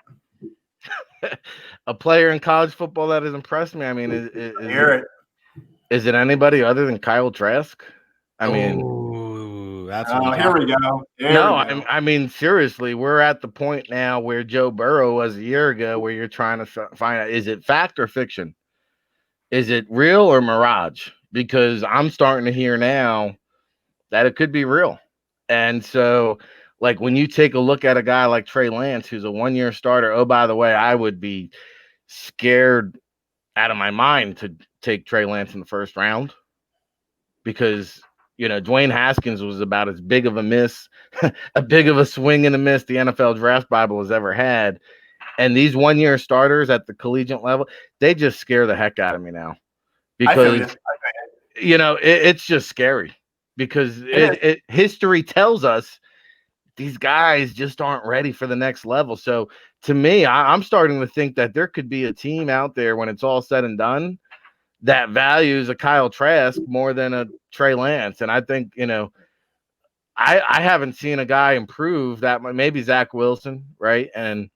A player in college football that has impressed me. I mean, is it anybody other than Kyle Trask? I mean. That's here we go. I mean, seriously, we're at the point now where Joe Burrow was a year ago, where you're trying to find out, is it fact or fiction? Is it real or mirage? Because I'm starting to hear now that it could be real. And so, like, when you take a look at a guy like Trey Lance, who's a one-year starter, oh, by the way, I would be scared out of my mind to take Trey Lance in the first round because – Dwayne Haskins was about as big of a miss, a big of a swing and a miss the NFL Draft Bible has ever had. And these one-year starters at the collegiate level, they just scare the heck out of me now. Because, it's just scary. Because history tells us these guys just aren't ready for the next level. So, to me, I'm starting to think that there could be a team out there when it's all said and done that values a Kyle Trask more than a Trey Lance. And I think, I haven't seen a guy improve that much. Maybe Zach Wilson, right? And,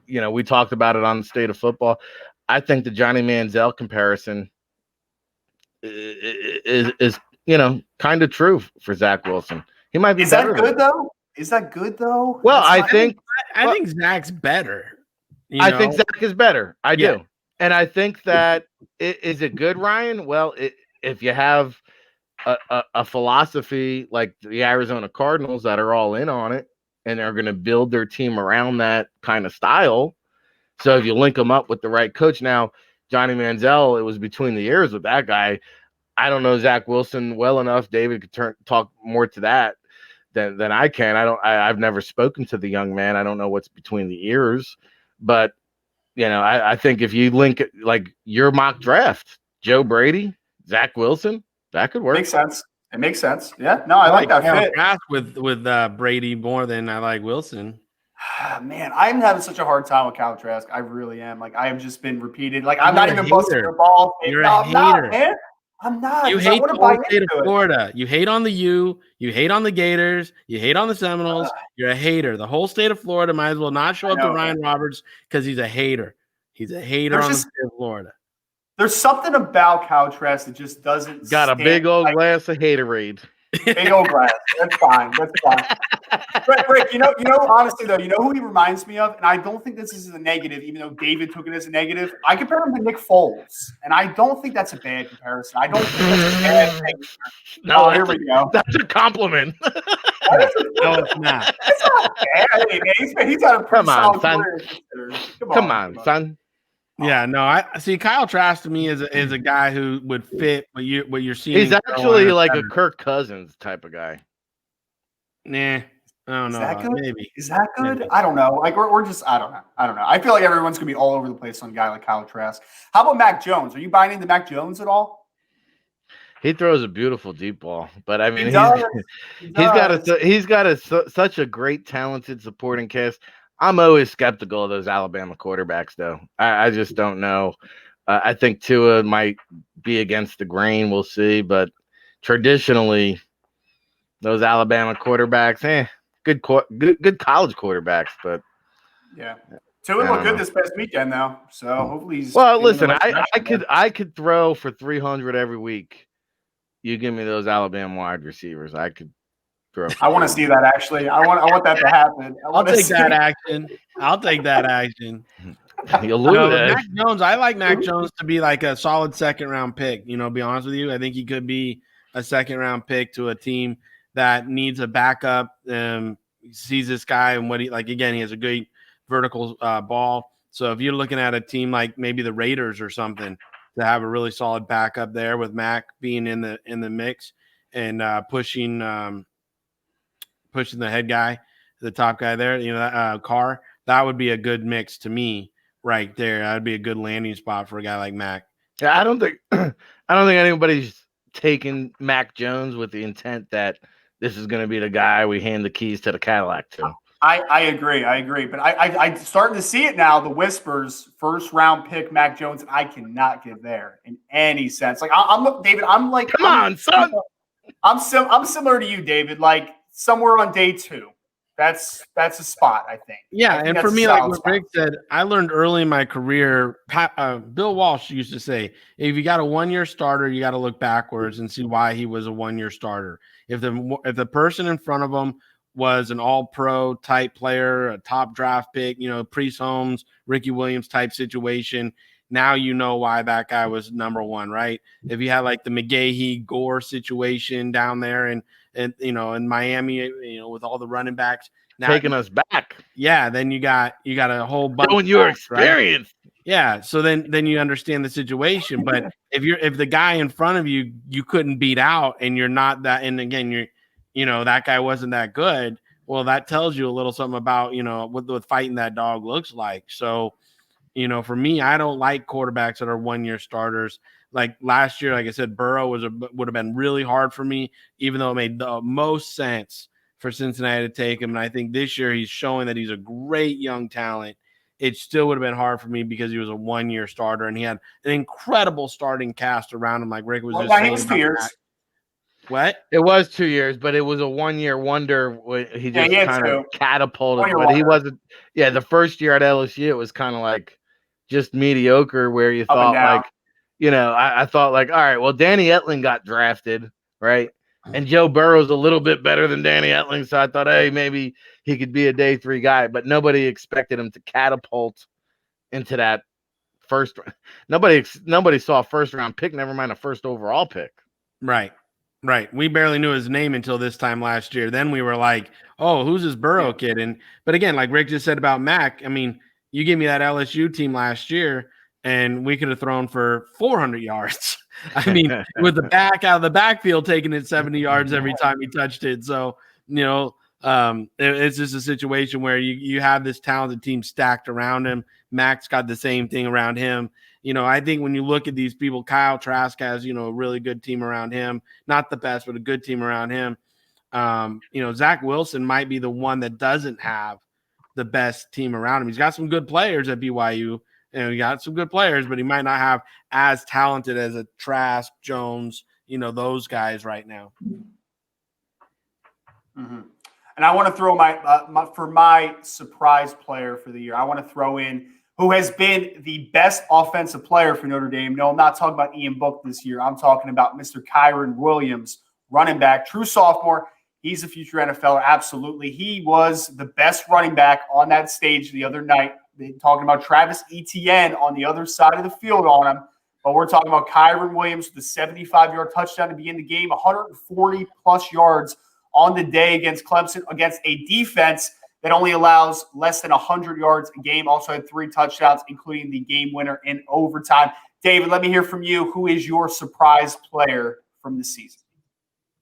we talked about it on the State of Football. I think the Johnny Manziel comparison is kind of true for Zach Wilson. He might be Is that good, though? Well, I think Zach's better. I think Zach is better. I do. And I think that is it good, Ryan? Well, if you have a philosophy like the Arizona Cardinals that are all in on it and are going to build their team around that kind of style. So if you link them up with the right coach, now Johnny Manziel, it was between the ears with that guy. I don't know Zach Wilson well enough. David could talk more to that than I can. I've never spoken to the young man. I don't know what's between the ears, but I think if you link it like your mock draft, Joe Brady, Zach Wilson, that could work. Makes sense. It makes sense. Yeah. No, I like that fit. With Brady more than I like Wilson. Man, I'm having such a hard time with Kyle Trask. I really am. Like, I have just been repeated. Like, I'm not even busting your balls. I'm not, man. I'm not. You hate the whole state of Florida. You hate on the U. You hate on the Gators. You hate on the Seminoles. You're a hater. The whole state of Florida might as well not show up to Ryan Roberts because he's a hater. He's a hater on the state of Florida. There's something about Kyle Trask that just doesn't got a big old glass of haterade. Big old glass. That's fine. That's fine. Rick, honestly though, you know who he reminds me of, and I don't think this is a negative, even though David took it as a negative. I compare him to Nick Foles, and I don't think that's a bad comparison. I don't think that's a bad thing. No, here we go. That's a compliment. No, it's not. It's not bad. Hey, man, he's got a pretty solid career. Come on, son. Yeah, no, I see. Kyle Trask to me is a guy who would fit what you're seeing. He's actually like a Kirk Cousins type of guy. Nah, I don't know. Is that good? Maybe. Is that good? Maybe. I don't know. Like we're just I don't know. I feel like everyone's gonna be all over the place on a guy like Kyle Trask. How about Mac Jones? Are you buying into Mac Jones at all? He throws a beautiful deep ball, but I mean, he's got such a great, talented supporting cast. I'm always skeptical of those Alabama quarterbacks, though. I just don't know. I think Tua might be against the grain. We'll see. But traditionally, those Alabama quarterbacks, good college quarterbacks. But yeah, Tua looked good this past weekend, though. So hopefully he's. Well, listen, I could throw for 300 every week. You give me those Alabama wide receivers, I could. I want to see that actually. I want that to happen. I'll take that action. I'll take that action. Mac Jones, I like Mac Jones to be like a solid second-round pick. Be honest with you, I think he could be a second-round pick to a team that needs a backup. Sees this guy and what he like. Again, he has a good vertical ball. So if you're looking at a team like maybe the Raiders or something to have a really solid backup there with Mac being in the mix and pushing the head guy, the top guy there, Carr, that would be a good mix to me right there. That would be a good landing spot for a guy like Mac. Yeah, I don't think anybody's taking Mac Jones with the intent that this is going to be the guy we hand the keys to the Cadillac to. I agree, but I'm starting to see it now. The whispers, first round pick Mac Jones, and I cannot get there in any sense. Like I'm David, I'm like, come on, son. I'm similar to you, David. Like somewhere on day 2. That's a spot, I think. Yeah, and for me, like what Rick said, I learned early in my career. Bill Walsh used to say, if you got a 1-year starter, you got to look backwards and see why he was a 1-year starter. If the person in front of him was an all-pro type player, a top draft pick, Priest Holmes, Ricky Williams type situation, now you know why that guy was number 1, right? If you had like the McGahee Gore situation down there and in Miami, with all the running backs now, taking us back. Yeah, then you got a whole bunch of your experience. Right? Yeah, so then you understand the situation. But if the guy in front of you couldn't beat out and you're not that, and again that guy wasn't that good, well, that tells you a little something about what fighting that dog looks like. So for me, I don't like quarterbacks that are 1-year starters. Like last year, like I said, Burrow would have been really hard for me, even though it made the most sense for Cincinnati to take him. And I think this year he's showing that he's a great young talent. It still would have been hard for me because he was a 1-year starter and he had an incredible starting cast around him. Like Rick was just saying. It was 2 years. What? It was 2 years, but it was a 1-year wonder. He just kind of catapulted, but he wasn't. Yeah, the first year at LSU, it was kind of like just mediocre, where you thought like, I thought like, all right, well, Danny Etling got drafted, right? And Joe Burrow's a little bit better than Danny Etling, so I thought, hey, maybe he could be a day 3 guy, but nobody expected him to catapult into that first. Nobody saw a first round pick, never mind a first overall pick. Right. We barely knew his name until this time last year. Then we were like, oh, who's this Burrow kid? But again, like Rick just said about Mac, I mean, you give me that LSU team last year, and we could have thrown for 400 yards. I mean, with the back out of the backfield taking it 70 yards every time he touched it. So, it's just a situation where you have this talented team stacked around him. Mac's got the same thing around him. I think when you look at these people, Kyle Trask has, a really good team around him. Not the best, but a good team around him. Zach Wilson might be the one that doesn't have the best team around him. He's got some good players at BYU. He got some good players, but he might not have as talented as a Trask, Jones, those guys right now. Mm-hmm. And I want to throw my for my surprise player for the year, I want to throw in who has been the best offensive player for Notre Dame. No, I'm not talking about Ian Book this year. I'm talking about Mr. Kyron Williams, running back, true sophomore. He's a future NFLer, absolutely. He was the best running back on that stage the other night. They're talking about Travis Etienne on the other side of the field on him. But we're talking about Kyron Williams with the 75-yard touchdown to begin the game, 140-plus yards on the day against Clemson, against a defense that only allows less than 100 yards a game. Also had 3 touchdowns, including the game winner in overtime. David, let me hear from you. Who is your surprise player from the season?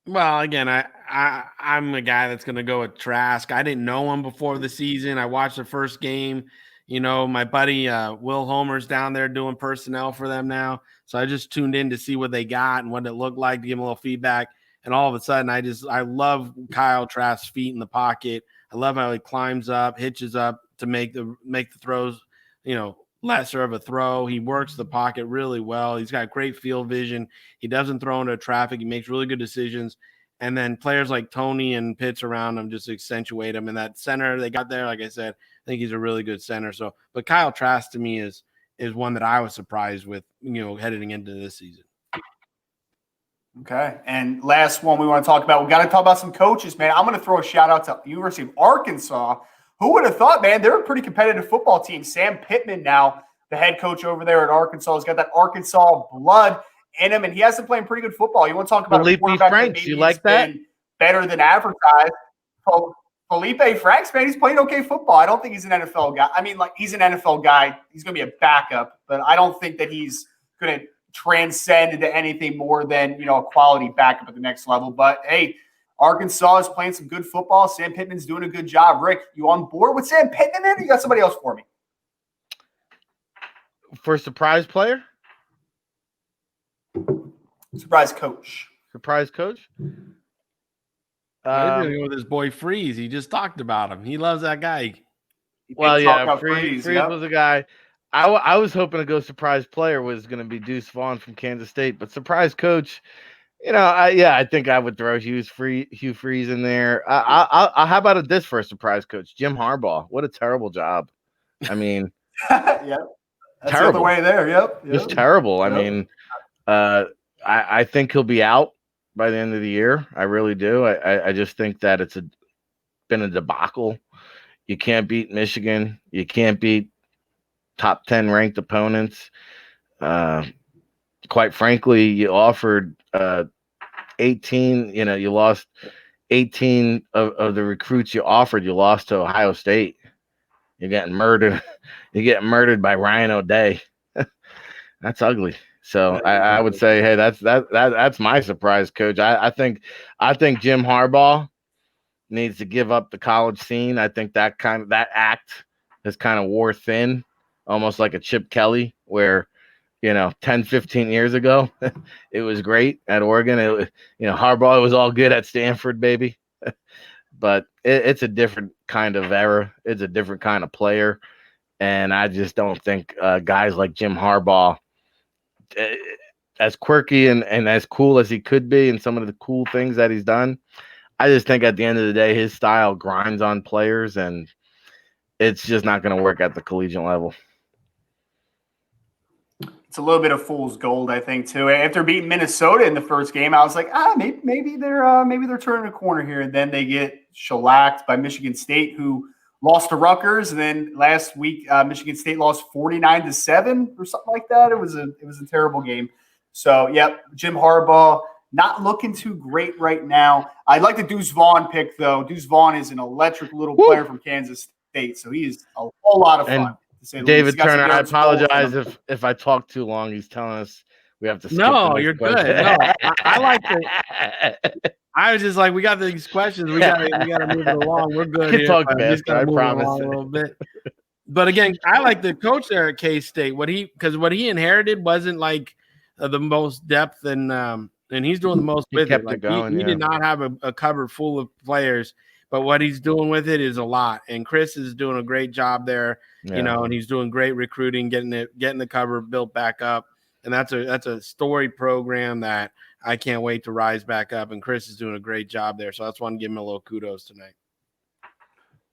Well, again, I'm a guy that's going to go with Trask. I didn't know him before the season. I watched the first game. You know, my buddy Will Homer's down there doing personnel for them now. So I just tuned in to see what they got and what it looked like, to give him a little feedback. And all of a sudden, I love Kyle Trask's feet in the pocket. I love how he climbs up, hitches up to make the throws, you know, lesser of a throw. He works the pocket really well. He's got great field vision. He doesn't throw into traffic. He makes really good decisions. And then players like Tony and Pitts around him just accentuate him. And that center they got there, like I said, I think he's a really good center. So, but Kyle Trask to me is one that I was surprised with, you know, heading into this season. Okay. And last one we want to talk about, we got to talk about some coaches, man. I'm going to throw a shout out to University of Arkansas. Who would have thought, man? They're a pretty competitive football team. Sam Pittman now, the head coach over there at Arkansas, has got that Arkansas blood in him, and he has been playing pretty good football. You want to talk about Felipe a quarterback Franks, that maybe you like that? Better than advertised. Felipe Franks, man, he's playing okay football. I don't think he's an NFL guy. I mean, like, he's an NFL guy. He's going to be a backup, but I don't think that he's going to transcend into anything more than, you know, a quality backup at the next level. But, hey, Arkansas is playing some good football. Sam Pittman's doing a good job. Rick, you on board with Sam Pittman, or you got somebody else for me? For surprise player? Surprise coach. Surprise coach? With his boy Freeze. He just talked about him. He loves that guy. Well, yeah, Freeze yep. Was a guy. I was hoping to go surprise player was going to be Deuce Vaughn from Kansas State, but surprise coach, you know, I think I would throw Hugh Freeze in there. How about this for a surprise coach? Jim Harbaugh. What a terrible job. I mean, yeah, that's terrible. The other way there. Yep. Just terrible. Yep. I mean, I think he'll be out by the end of the year. I really do. I just think that it's been a debacle. You can't beat Michigan. You can't beat top 10 ranked opponents. Quite frankly, you offered 18, you know, you lost 18 of the recruits you offered, you lost to Ohio State. You're getting murdered. You're getting murdered by Ryan O'Day. That's ugly. So I would say, hey, that's my surprise coach. I think Jim Harbaugh needs to give up the college scene. I think that act has kind of wore thin, almost like a Chip Kelly, where, you know, 10, 15 years ago, it was great at Oregon. Harbaugh was all good at Stanford, baby. But it's a different kind of era. It's a different kind of player. And I just don't think guys like Jim Harbaugh, as quirky and as cool as he could be and some of the cool things that he's done, I just think at the end of the day, his style grinds on players, and it's just not going to work at the collegiate level. It's a little bit of fool's gold, I think, too. After beating Minnesota in the first game, I was like, maybe they're turning a corner here. And then they get shellacked by Michigan State, who lost to Rutgers. And then last week, Michigan State lost 49-7 or something like that. It was a terrible game. So, yep, Jim Harbaugh not looking too great right now. I like the Deuce Vaughn pick, though. Deuce Vaughn is an electric little player from Kansas State, so he is a whole lot of fun. David Turner, I apologize if I talk too long. He's telling us we have to skip. No, you're good. No, I like it. I was just like, we got these questions. We got to move it along. We're good here. Talk fast, I promise. A little bit. But again, I like the coach there at K-State. What he inherited wasn't like the most depth, and he's doing the most with it. Like, he did not have a cupboard full of players, but what he's doing with it is a lot. And Chris is doing a great job there, you know, and he's doing great recruiting, getting the cupboard built back up. And that's a storied program that I can't wait to rise back up. And Chris is doing a great job there. So I just want to give him a little kudos tonight.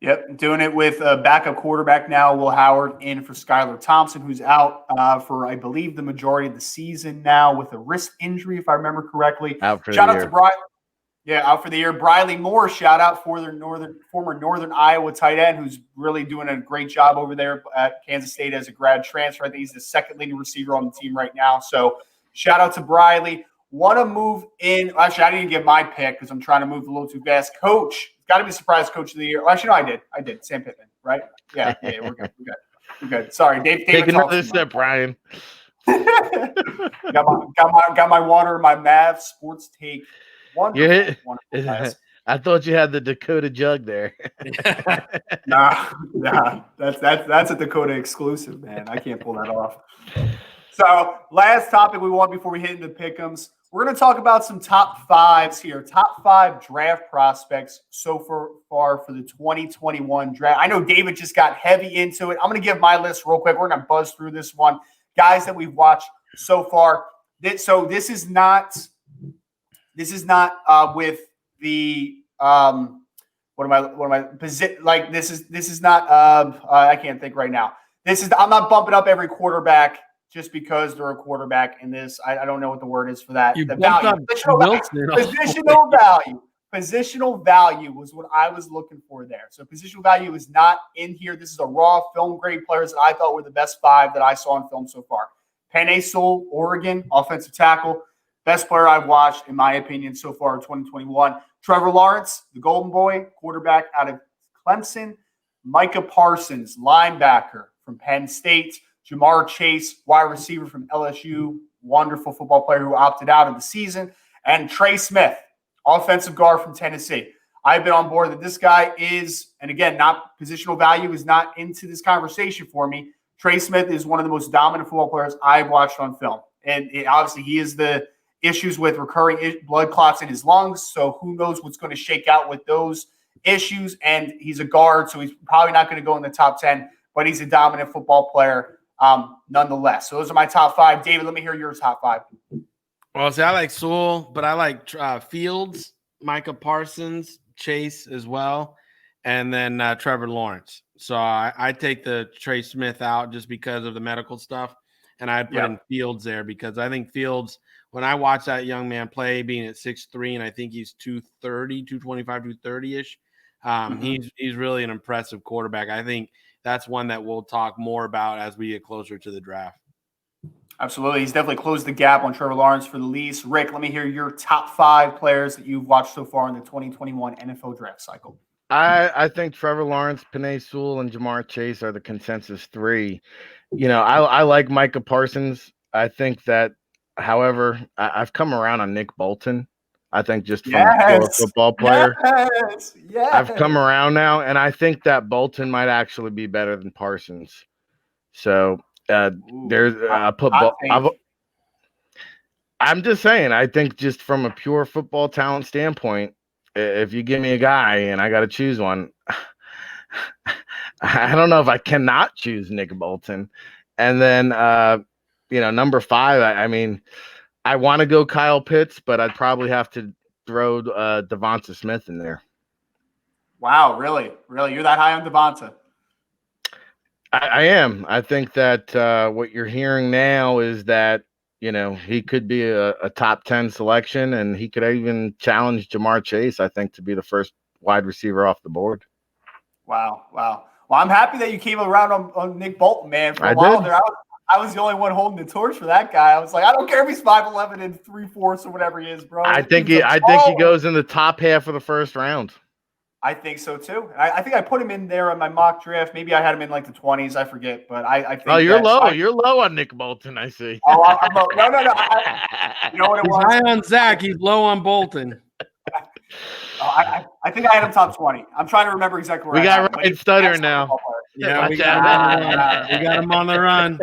Yep, doing it with a backup quarterback now, Will Howard, in for Skylar Thompson, who's out for, I believe, the majority of the season now with a wrist injury, if I remember correctly. Out for Shout the out year. to Brian. Yeah, out for the year. Briley Moore, shout out for their former Northern Iowa tight end, who's really doing a great job over there at Kansas State as a grad transfer. I think he's the second leading receiver on the team right now. So shout out to Briley. Want to move in. Actually, I didn't get my pick because I'm trying to move a little too fast. Coach, got to be surprised coach of the year. Well, actually, no, I did. Sam Pittman, right? Yeah, we're good. We're good. Sorry, Dave. Take another sip, Ryan. got my water, my Mavs Sports Take. Wonderful. I thought you had the Dakota jug there. Nah, that's a Dakota exclusive, man. I can't pull that off. So, last topic we want before we hit into pick'ems. We're going to talk about some top fives here. Top 5 draft prospects so far for the 2021 draft. I know David just got heavy into it. I'm going to give my list real quick. We're going to buzz through this one. Guys that we've watched so far. So this is not with the this is not I can't think right now. I'm not bumping up every quarterback just because they're a quarterback in this. I don't know what the word is for that. You the bumped value. up Positional value was what I was looking for there. So positional value is not in here. This is a raw film grade players that I thought were the best 5 that I saw in film so far. Penei Sewell, Oregon, offensive tackle. Best player I've watched, in my opinion, so far in 2021. Trevor Lawrence, the Golden Boy, quarterback out of Clemson. Micah Parsons, linebacker from Penn State. Jamar Chase, wide receiver from LSU, wonderful football player who opted out of the season. And Trey Smith, offensive guard from Tennessee. I've been on board that this guy is, and again, not positional value is not into this conversation for me. Trey Smith is one of the most dominant football players I've watched on film. And obviously he is the issues with recurring blood clots in his lungs. So who knows what's going to shake out with those issues. And he's a guard, so he's probably not going to go in the top 10, but he's a dominant football player nonetheless. So those are my top 5. David, let me hear your top 5. Well, see, I like Sewell, but I like Fields, Micah Parsons, Chase as well, and then Trevor Lawrence. So I take the Trey Smith out just because of the medical stuff, and I'd put in Fields there because I think Fields, when I watch that young man play, being at 6'3", and I think he's 230, 225, 230-ish, he's really an impressive quarterback. I think that's one that we'll talk more about as we get closer to the draft. Absolutely. He's definitely closed the gap on Trevor Lawrence for the least. Rick, let me hear your top 5 players that you've watched so far in the 2021 NFL draft cycle. I think Trevor Lawrence, Penei Sewell, and Jamar Chase are the consensus 3. I like Micah Parsons. I think that, however, I've come around on Nick Bolton. I think just from a pure football player. Yes. I've come around now, and I think that Bolton might actually be better than Parsons. So I'm just saying, I think just from a pure football talent standpoint, if you give me a guy and I got to choose one, I don't know if I cannot choose Nick Bolton. And then, number 5, I mean, I want to go Kyle Pitts, but I'd probably have to throw Devonta Smith in there. Wow, really? Really? You're that high on Devonta? I am. I think that what you're hearing now is that, he could be a top 10 selection, and he could even challenge Jamar Chase, I think, to be the first wide receiver off the board. Wow. Well, I'm happy that you came around on Nick Bolton, man. For a while there, I was the only one holding the torch for that guy. I was like, I don't care if he's 5'11" and 3/4 or whatever he is, bro. I think he goes in the top half of the first round. I think so too. I think I put him in there on my mock draft. Maybe I had him in like the 20s. I forget, but I think. Oh, you're low. You're low on Nick Bolton. I see. Oh, I'm low. No. You know what it was? He's high on Zach. He's low on Bolton. I think I had him top 20. I'm trying to remember exactly where we got Ryan stuttering now. Yeah, we got him on the run.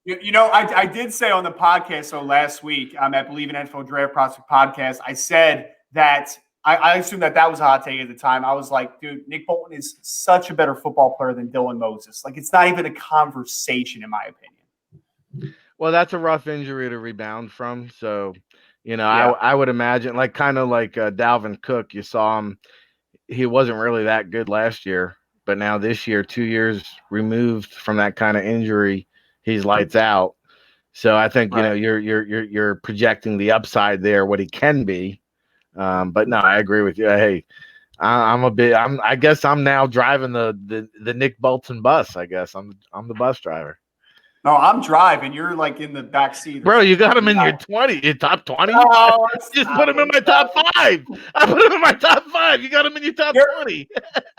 I did say on the podcast, so last week, I believe in NFL Draft Prospect Podcast, I said that I assumed that was a hot take at the time. I was like, dude, Nick Bolton is such a better football player than Dylan Moses. Like, it's not even a conversation, in my opinion. Well, that's a rough injury to rebound from. So, I would imagine, kind of like Dalvin Cook. You saw him. he wasn't really that good last year, but now this year, 2 years removed from that kind of injury, he's lights out. So I think Right. you're projecting the upside there, what he can be. But no, I agree with you. Hey, I guess I'm now driving the Nick Bolton bus. I guess I'm the bus driver. No, I'm driving. You're like in the back seat. Bro, you got him in your top 20. Oh, Just put him in my top 5. I put him in my top 5. You got him in your top 20.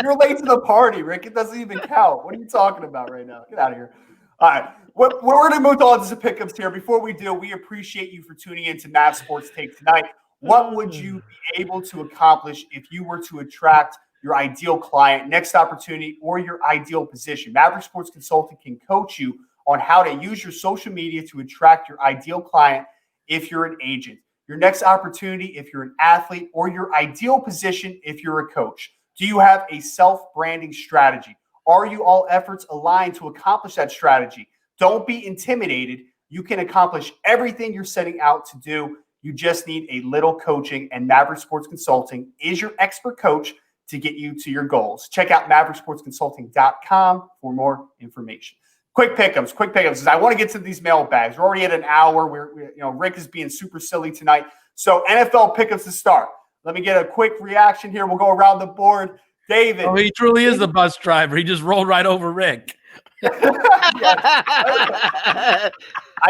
You're late to the party, Rick. It doesn't even count. What are you talking about right now? Get out of here. All right. We're going to move on to some pickups here. Before we do, we appreciate you for tuning in to Mavs Sports Take tonight. What would you be able to accomplish if you were to attract your ideal client, next opportunity, or your ideal position? Maverick Sports Consulting can coach you on how to use your social media to attract your ideal client if you're an agent, your next opportunity if you're an athlete, or your ideal position if you're a coach. Do you have a self-branding strategy? Are you all efforts aligned to accomplish that strategy? Don't be intimidated. You can accomplish everything you're setting out to do. You just need a little coaching, and Maverick Sports Consulting is your expert coach to get you to your goals. Check out mavericksportsconsulting.com for more information. Quick pickups. Because I want to get to these mailbags. We're already at an hour. Rick is being super silly tonight. So NFL pickups to start. Let me get a quick reaction here. We'll go around the board. David. Oh, he truly is the bus driver. He just rolled right over Rick. I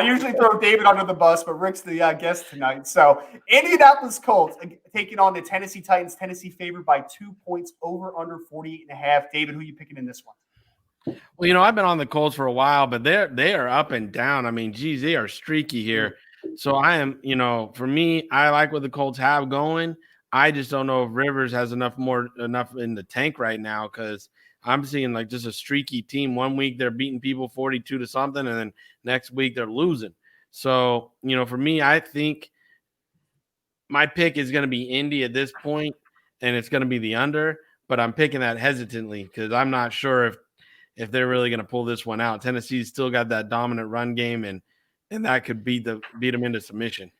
usually throw David under the bus, but Rick's the guest tonight. So Indianapolis Colts taking on the Tennessee Titans. Tennessee favored by 2 points, over under 48.5. David, who are you picking in this one? Well, I've been on the Colts for a while, but they are up and down. I mean, geez, they are streaky here. So I am, for me, I like what the Colts have going. I just don't know if Rivers has enough in the tank right now, because I'm seeing like just a streaky team. 1 week they're beating people 42 to something, and then next week they're losing. So, for me, I think my pick is going to be Indy at this point, and it's going to be the under, but I'm picking that hesitantly because I'm not sure if they're really going to pull this one out. Tennessee's still got that dominant run game, and that could beat them into submission.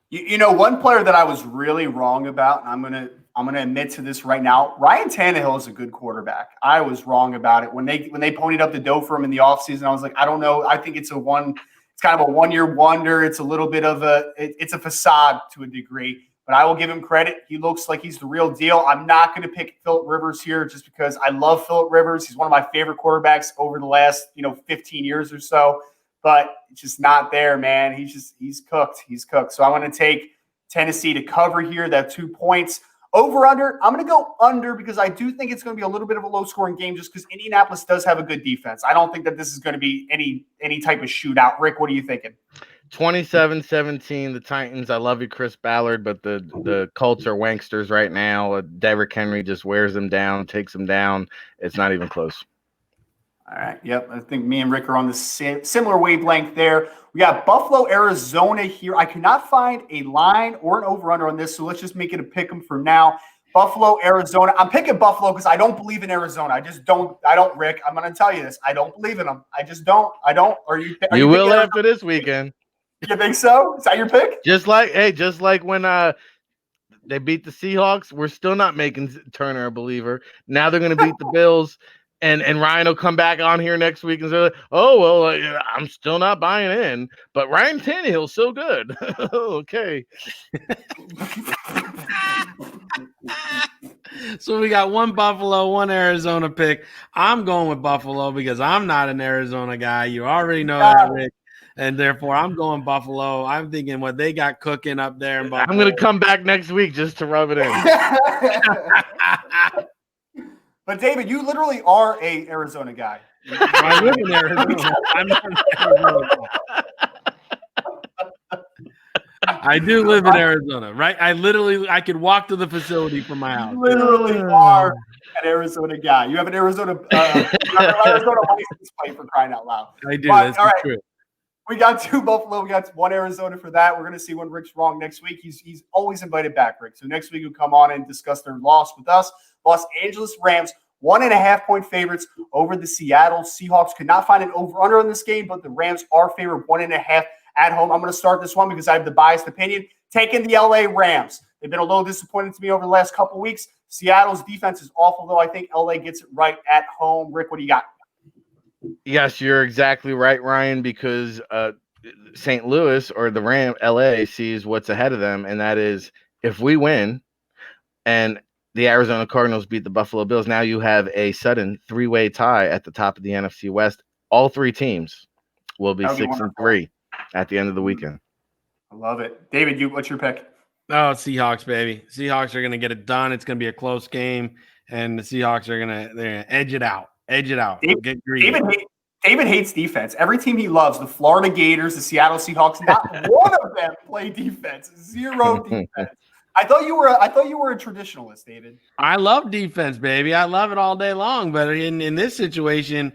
One player that I was really wrong about, and I'm gonna admit to this right now, Ryan Tannehill is a good quarterback. I was wrong about it. When they ponied up the dough for him in the offseason, I was like, I don't know. I think it's kind of a 1-year wonder. It's a little bit of it's a facade to a degree. But I will give him credit. He looks like he's the real deal. I'm not going to pick Phillip Rivers here just because I love Phillip Rivers. He's one of my favorite quarterbacks over the last 15 years or so. But it's just not there, man. He's cooked. He's cooked. So I want to take Tennessee to cover here, that 2 points. Over under, I'm going to go under because I do think it's going to be a little bit of a low-scoring game just because Indianapolis does have a good defense. I don't think that this is going to be any type of shootout. Rick, what are you thinking? 27-17, the Titans. I love you, Chris Ballard, but the Colts are wanksters right now. Derrick Henry just wears them down, takes them down. It's not even close. All right. Yep. I think me and Rick are on the similar wavelength there. We got Buffalo, Arizona here. I cannot find a line or an over-under on this, so let's just make it a pick 'em for now. Buffalo, Arizona. I'm picking Buffalo because I don't believe in Arizona. I don't, Rick. I'm going to tell you this. I don't believe in them. I just don't. I don't. You will after this weekend. You think so? Is that your pick? Just like when they beat the Seahawks, we're still not making Turner a believer. Now they're going to beat the Bills. And Ryan will come back on here next week and say, oh, well, I'm still not buying in. But Ryan Tannehill's so good. Okay. So we got one Buffalo, one Arizona pick. I'm going with Buffalo because I'm not an Arizona guy. You already know that, Rick. And therefore, I'm going Buffalo. I'm thinking what they got cooking up there in Buffalo. I'm going to come back next week just to rub it in. But, David, you literally are a Arizona guy. I live in Arizona. I'm not an Arizona guy. I do live in Arizona, right? I could walk to the facility from my house. You literally are an Arizona guy. You have an Arizona license plate for crying out loud. I do. But, that's all right. true. We got 2 Buffalo. We got 1 Arizona for that. We're going to see when Rick's wrong next week. He's always invited back, Rick. So next week he'll come on and discuss their loss with us. Los Angeles Rams, 1.5-point favorites over the Seattle Seahawks. Could not find an over-under on this game, but the Rams are favored 1.5 at home. I'm going to start this one because I have the biased opinion. Taking the LA Rams. They've been a little disappointing to me over the last couple weeks. Seattle's defense is awful, though. I think LA gets it right at home. Rick, what do you got? Yes, you're exactly right, Ryan, because St. Louis or the LA sees what's ahead of them, and that is if we win and the Arizona Cardinals beat the Buffalo Bills, now you have a sudden three-way tie at the top of the NFC West. All three teams will be 6-3 at the end of the weekend. I love it. David, what's your pick? Oh, Seahawks, baby. Seahawks are going to get it done. It's going to be a close game, and the Seahawks are going to edge it out. Edge it out. Get greedy. David hates defense. Every team he loves, the Florida Gators, the Seattle Seahawks, not one of them play defense. Zero defense. I thought you were a traditionalist, David. I love defense, baby. I love it all day long. But in this situation,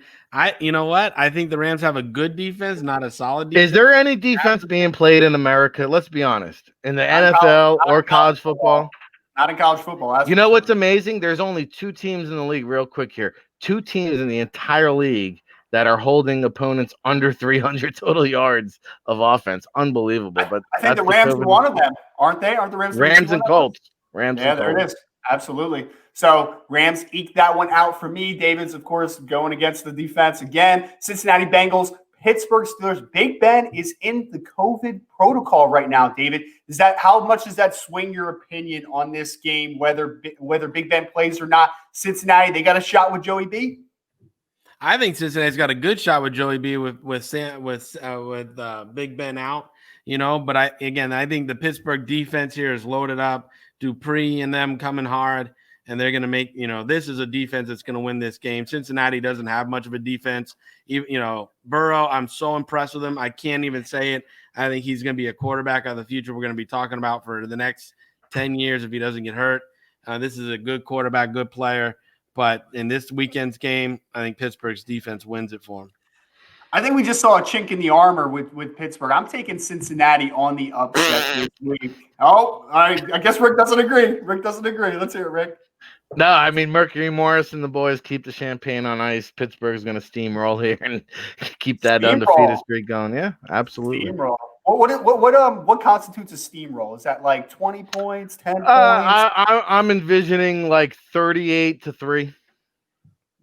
you know what? I think the Rams have a good defense, not a solid defense. Is there any defense being played in America? Let's be honest. In the NFL or college football? Not in college football. You know what's amazing? There's only two teams in the league, real quick here. Two teams in the entire league that are holding opponents under 300 total yards of offense. Unbelievable. But I think the Rams are one of them, aren't they? Aren't the Rams? Rams and Colts. Rams. Yeah, there it is. Absolutely. So Rams eked that one out for me. David's, of course, going against the defense again. Cincinnati Bengals, Pittsburgh Steelers. Big Ben is in the COVID protocol right now. David, how much does that swing your opinion on this game? Whether Big Ben plays or not? Cincinnati, they got a shot with Joey B. I think Cincinnati's got a good shot with Joey B with Big Ben out, But I think the Pittsburgh defense here is loaded up. Dupree and them coming hard, and they're going to make this is a defense that's going to win this game. Cincinnati doesn't have much of a defense. Burrow, I'm so impressed with him. I can't even say it. I think he's going to be a quarterback of the future. We're going to be talking about for the next 10 years if he doesn't get hurt. This is a good quarterback, good player. But in this weekend's game, I think Pittsburgh's defense wins it for him. I think we just saw a chink in the armor with Pittsburgh. I'm taking Cincinnati on the upset this week. Oh, I guess Rick doesn't agree. Let's hear it, Rick. No, I mean, Mercury Morris and the boys keep the champagne on ice. Pittsburgh's going to steamroll here and keep that undefeated streak going. Yeah, absolutely. Steamroll. What constitutes a steamroll? Is that like 20 points, 10 points? I'm envisioning like 38-3.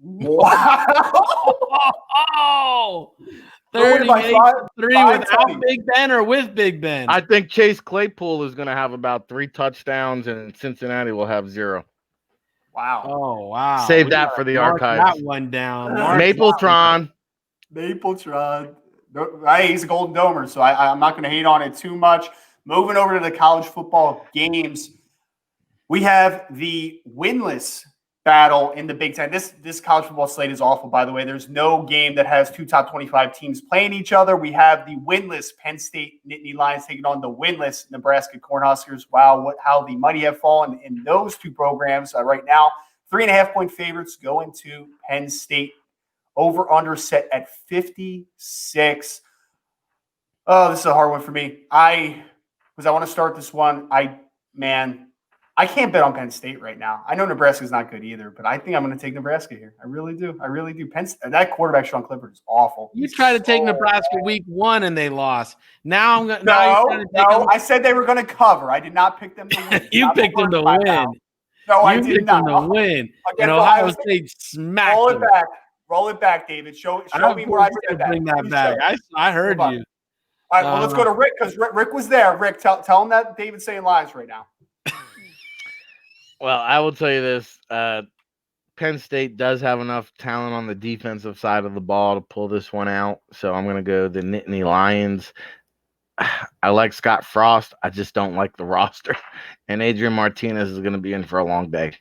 Wow. Oh, 38-3 without Big Ben or with Big Ben? I think Chase Claypool is going to have about 3 touchdowns, and Cincinnati will have 0. Wow. Oh, wow. Save that for the archives. That one down. Mapletron. Hey, he's a Golden Domer, so I'm not going to hate on it too much. Moving over to the college football games, we have the winless battle in the Big Ten. This college football slate is awful, by the way. There's no game that has 2 top 25 teams playing each other. We have the winless Penn State Nittany Lions taking on the winless Nebraska Cornhuskers. Wow, how the mighty have fallen in those two programs right now. 3.5-point favorites going to Penn State. Over under set at 56. Oh, this is a hard one for me. I want to start this one. I can't bet on Penn State right now. I know Nebraska's not good either, but I think I'm going to take Nebraska here. I really do. That quarterback, Sean Clifford, is awful. You tried to take Nebraska week 1 and they lost. Now I said they were going to cover. I did not pick them to win. You picked them to win. No, I did not. Them to win. And Ohio State smacked them. Roll it back, David. Show me where I said that. Bring that back. I heard you. All right, well, let's go to Rick because Rick was there. Rick, tell him that David's saying lies right now. Well, I will tell you this. Penn State does have enough talent on the defensive side of the ball to pull this one out. So I'm going to go the Nittany Lions. I like Scott Frost. I just don't like the roster. And Adrian Martinez is going to be in for a long day.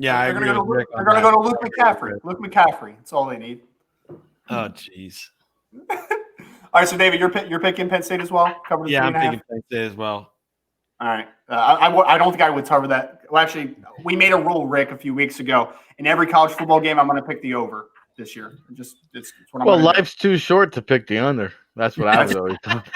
Yeah, they're going to go to Luke McCaffrey. Luke McCaffrey. That's all they need. Oh, jeez. All right, so David, you're picking Penn State as well? I'm picking Penn State as well. All right. I don't think I would cover that. Well, actually, we made a rule, Rick, a few weeks ago. In every college football game, I'm going to pick the over this year. It's what I'm well, life's too short to pick the under. That's what I was always talking.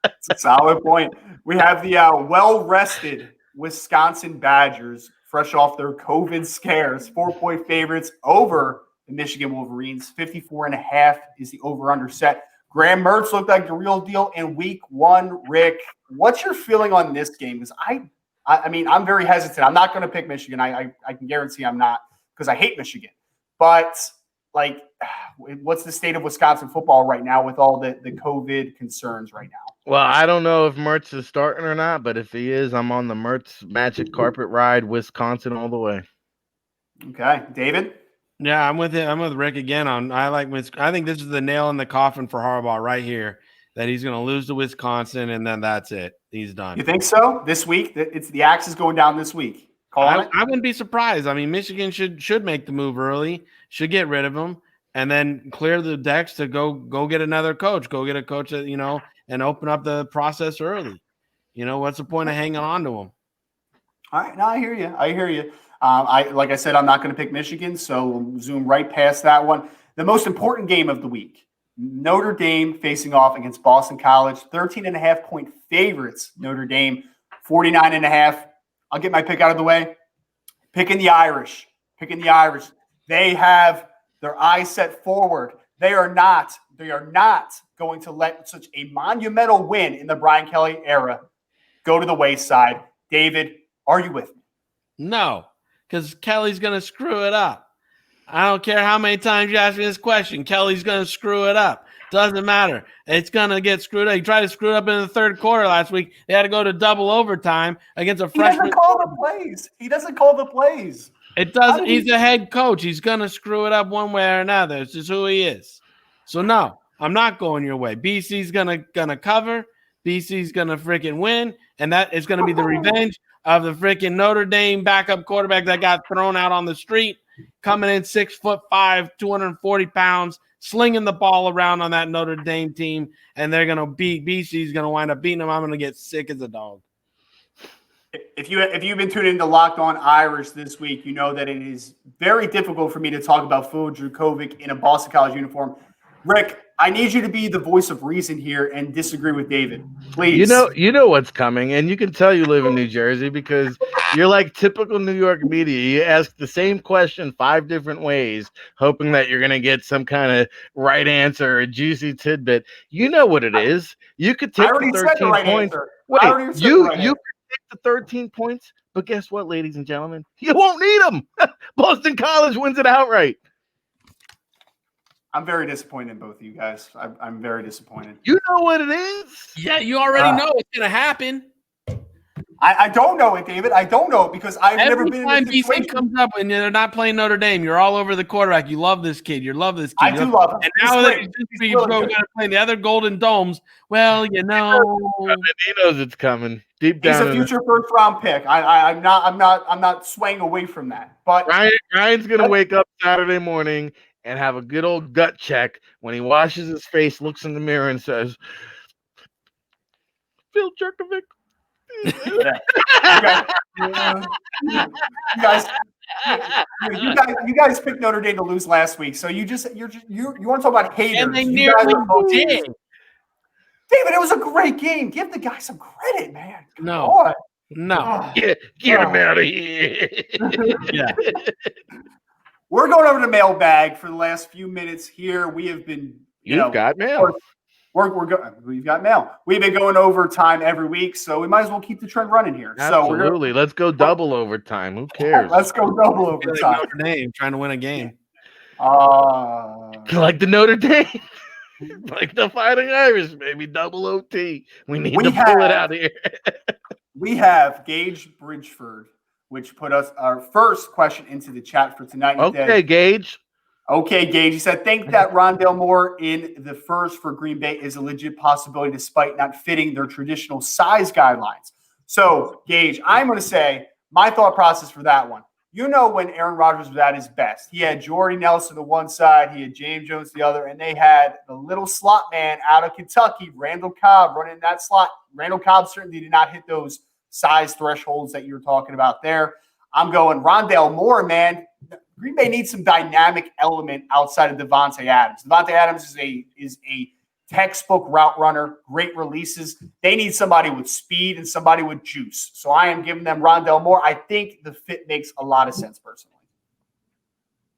It's a solid point. We have the well-rested Wisconsin Badgers, fresh off their COVID scares, 4-point favorites over the Michigan Wolverines. 54.5 is the over-under set. Graham Mertz looked like the real deal in week 1. Rick, what's your feeling on this game? Because I mean, I'm very hesitant. I'm not going to pick Michigan. I can guarantee I'm not, because I hate Michigan. But, like, what's the state of Wisconsin football right now with all the COVID concerns right now? Well, I don't know if Mertz is starting or not, but if he is, I'm on the Mertz magic carpet ride, Wisconsin all the way. Okay. David? Yeah, I'm with it. I'm with Rick again. I think this is the nail in the coffin for Harbaugh right here, that he's going to lose to Wisconsin, and then that's it. He's done. You think so? This week? It's the axe is going down this week. I wouldn't be surprised. I mean, Michigan should make the move early, should get rid of him, and then clear the decks to go get another coach. Go get a coach that, and open up the process early. What's the point of hanging on to him? All right. No, I hear you. Like I said, I'm not going to pick Michigan, so we'll zoom right past that one. The most important game of the week, Notre Dame facing off against Boston College, 13.5-point favorites. Notre Dame, 49.5. I'll get my pick out of the way. Picking the Irish. They have their eyes set forward. They are not going to let such a monumental win in the Brian Kelly era go to the wayside. David, are you with me? No, because Kelly's going to screw it up. I don't care how many times you ask me this question. Kelly's going to screw it up. Doesn't matter. It's going to get screwed up. He tried to screw it up in the third quarter last week. They had to go to double overtime against a freshman. He doesn't call the plays. It doesn't. He's a head coach. He's going to screw it up one way or another. It's just who he is. So, no, I'm not going your way. BC's going to cover. BC's going to freaking win. And that is going to be the revenge of the freaking Notre Dame backup quarterback that got thrown out on the street, coming in 6'5", 240 pounds, slinging the ball around on that Notre Dame team, and they're going to beat BC's going to wind up beating them. I'm going to get sick as a dog. If you've been tuning into Locked On Irish this week, you know that it is very difficult for me to talk about Phil Dracovic in a Boston College uniform. Rick, I need you to be the voice of reason here and disagree with David, please. You know what's coming, and you can tell you live in New Jersey because you're like typical New York media. You ask the same question 5 different ways, hoping that you're going to get some kind of right answer, a juicy tidbit. You know what it is. You could take the 13 points. Answer. Wait, you pick the 13 points, but guess what, ladies and gentlemen? You won't need them. Boston College wins it outright. I'm very disappointed in both of you guys. I'm very disappointed. You know what it is? Yeah, you already know what's going to happen. I don't know it, David. I don't know it because I've never been in this situation. BC comes up and they're not playing Notre Dame, you're all over the quarterback. You love this kid. I do love him. And now that he's going to play the other Golden Domes, well, He knows it's coming. Deep down, he's a future first-round pick. I'm not swaying away from that. But Ryan's going to wake up Saturday morning and have a good old gut check when he washes his face, looks in the mirror, and says, "Phil Dracovic." You guys picked Notre Dame to lose last week, so you want to talk about haters? And they nearly did. David, it was a great game. Give the guy some credit, man. No. Get him out of here. Yeah. We're going over to Mailbag for the last few minutes here. We have been, You've got mail. We've got mail. We've been going overtime every week, so we might as well keep the trend running here. Absolutely. Let's go double overtime. Who cares? Let's go double overtime. Notre Dame trying to win a game. Like the Notre Dame. Like the Fighting Irish, maybe double OT. We need to pull it out here. We have Gage Bridgeford, which put us our first question into the chat for tonight. Okay, Gage. Okay, Gage. He said, think that Rondale Moore in the first for Green Bay is a legit possibility despite not fitting their traditional size guidelines. So, Gage, I'm going to say my thought process for that one. You know when Aaron Rodgers was at his best. He had Jordy Nelson on one side, he had James Jones the other, and they had the little slot man out of Kentucky, Randall Cobb, running that slot. Randall Cobb certainly did not hit those size thresholds that you're talking about there. I'm going Rondale Moore, man. Green Bay needs some dynamic element outside of Devontae Adams. Devontae Adams is a textbook route runner, great releases. They need somebody with speed and somebody with juice. So I am giving them Rondale Moore. I think the fit makes a lot of sense personally.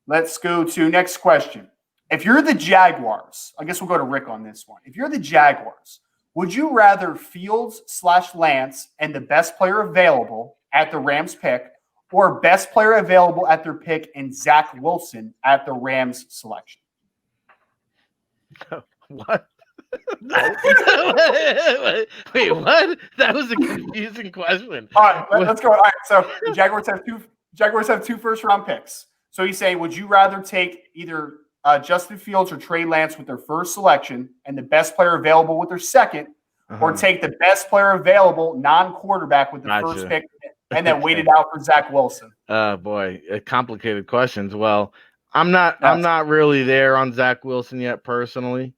Let's go to next question. If you're the Jaguars, I guess we'll go to Rick on this one. If you're the Jaguars, would you rather Fields/Lance and the best player available at the Rams pick, or best player available at their pick and Zach Wilson at the Rams selection? What? Wait, what? That was a confusing question. All right, let's go. All right, so the Jaguars have two first-round picks. So he's saying, would you rather take either Justin Fields or Trey Lance with their first selection and the best player available with their second, or take the best player available, non-quarterback, with the first pick and then wait it out for Zach Wilson? Boy, complicated questions. Well, I'm not really there on Zach Wilson yet personally.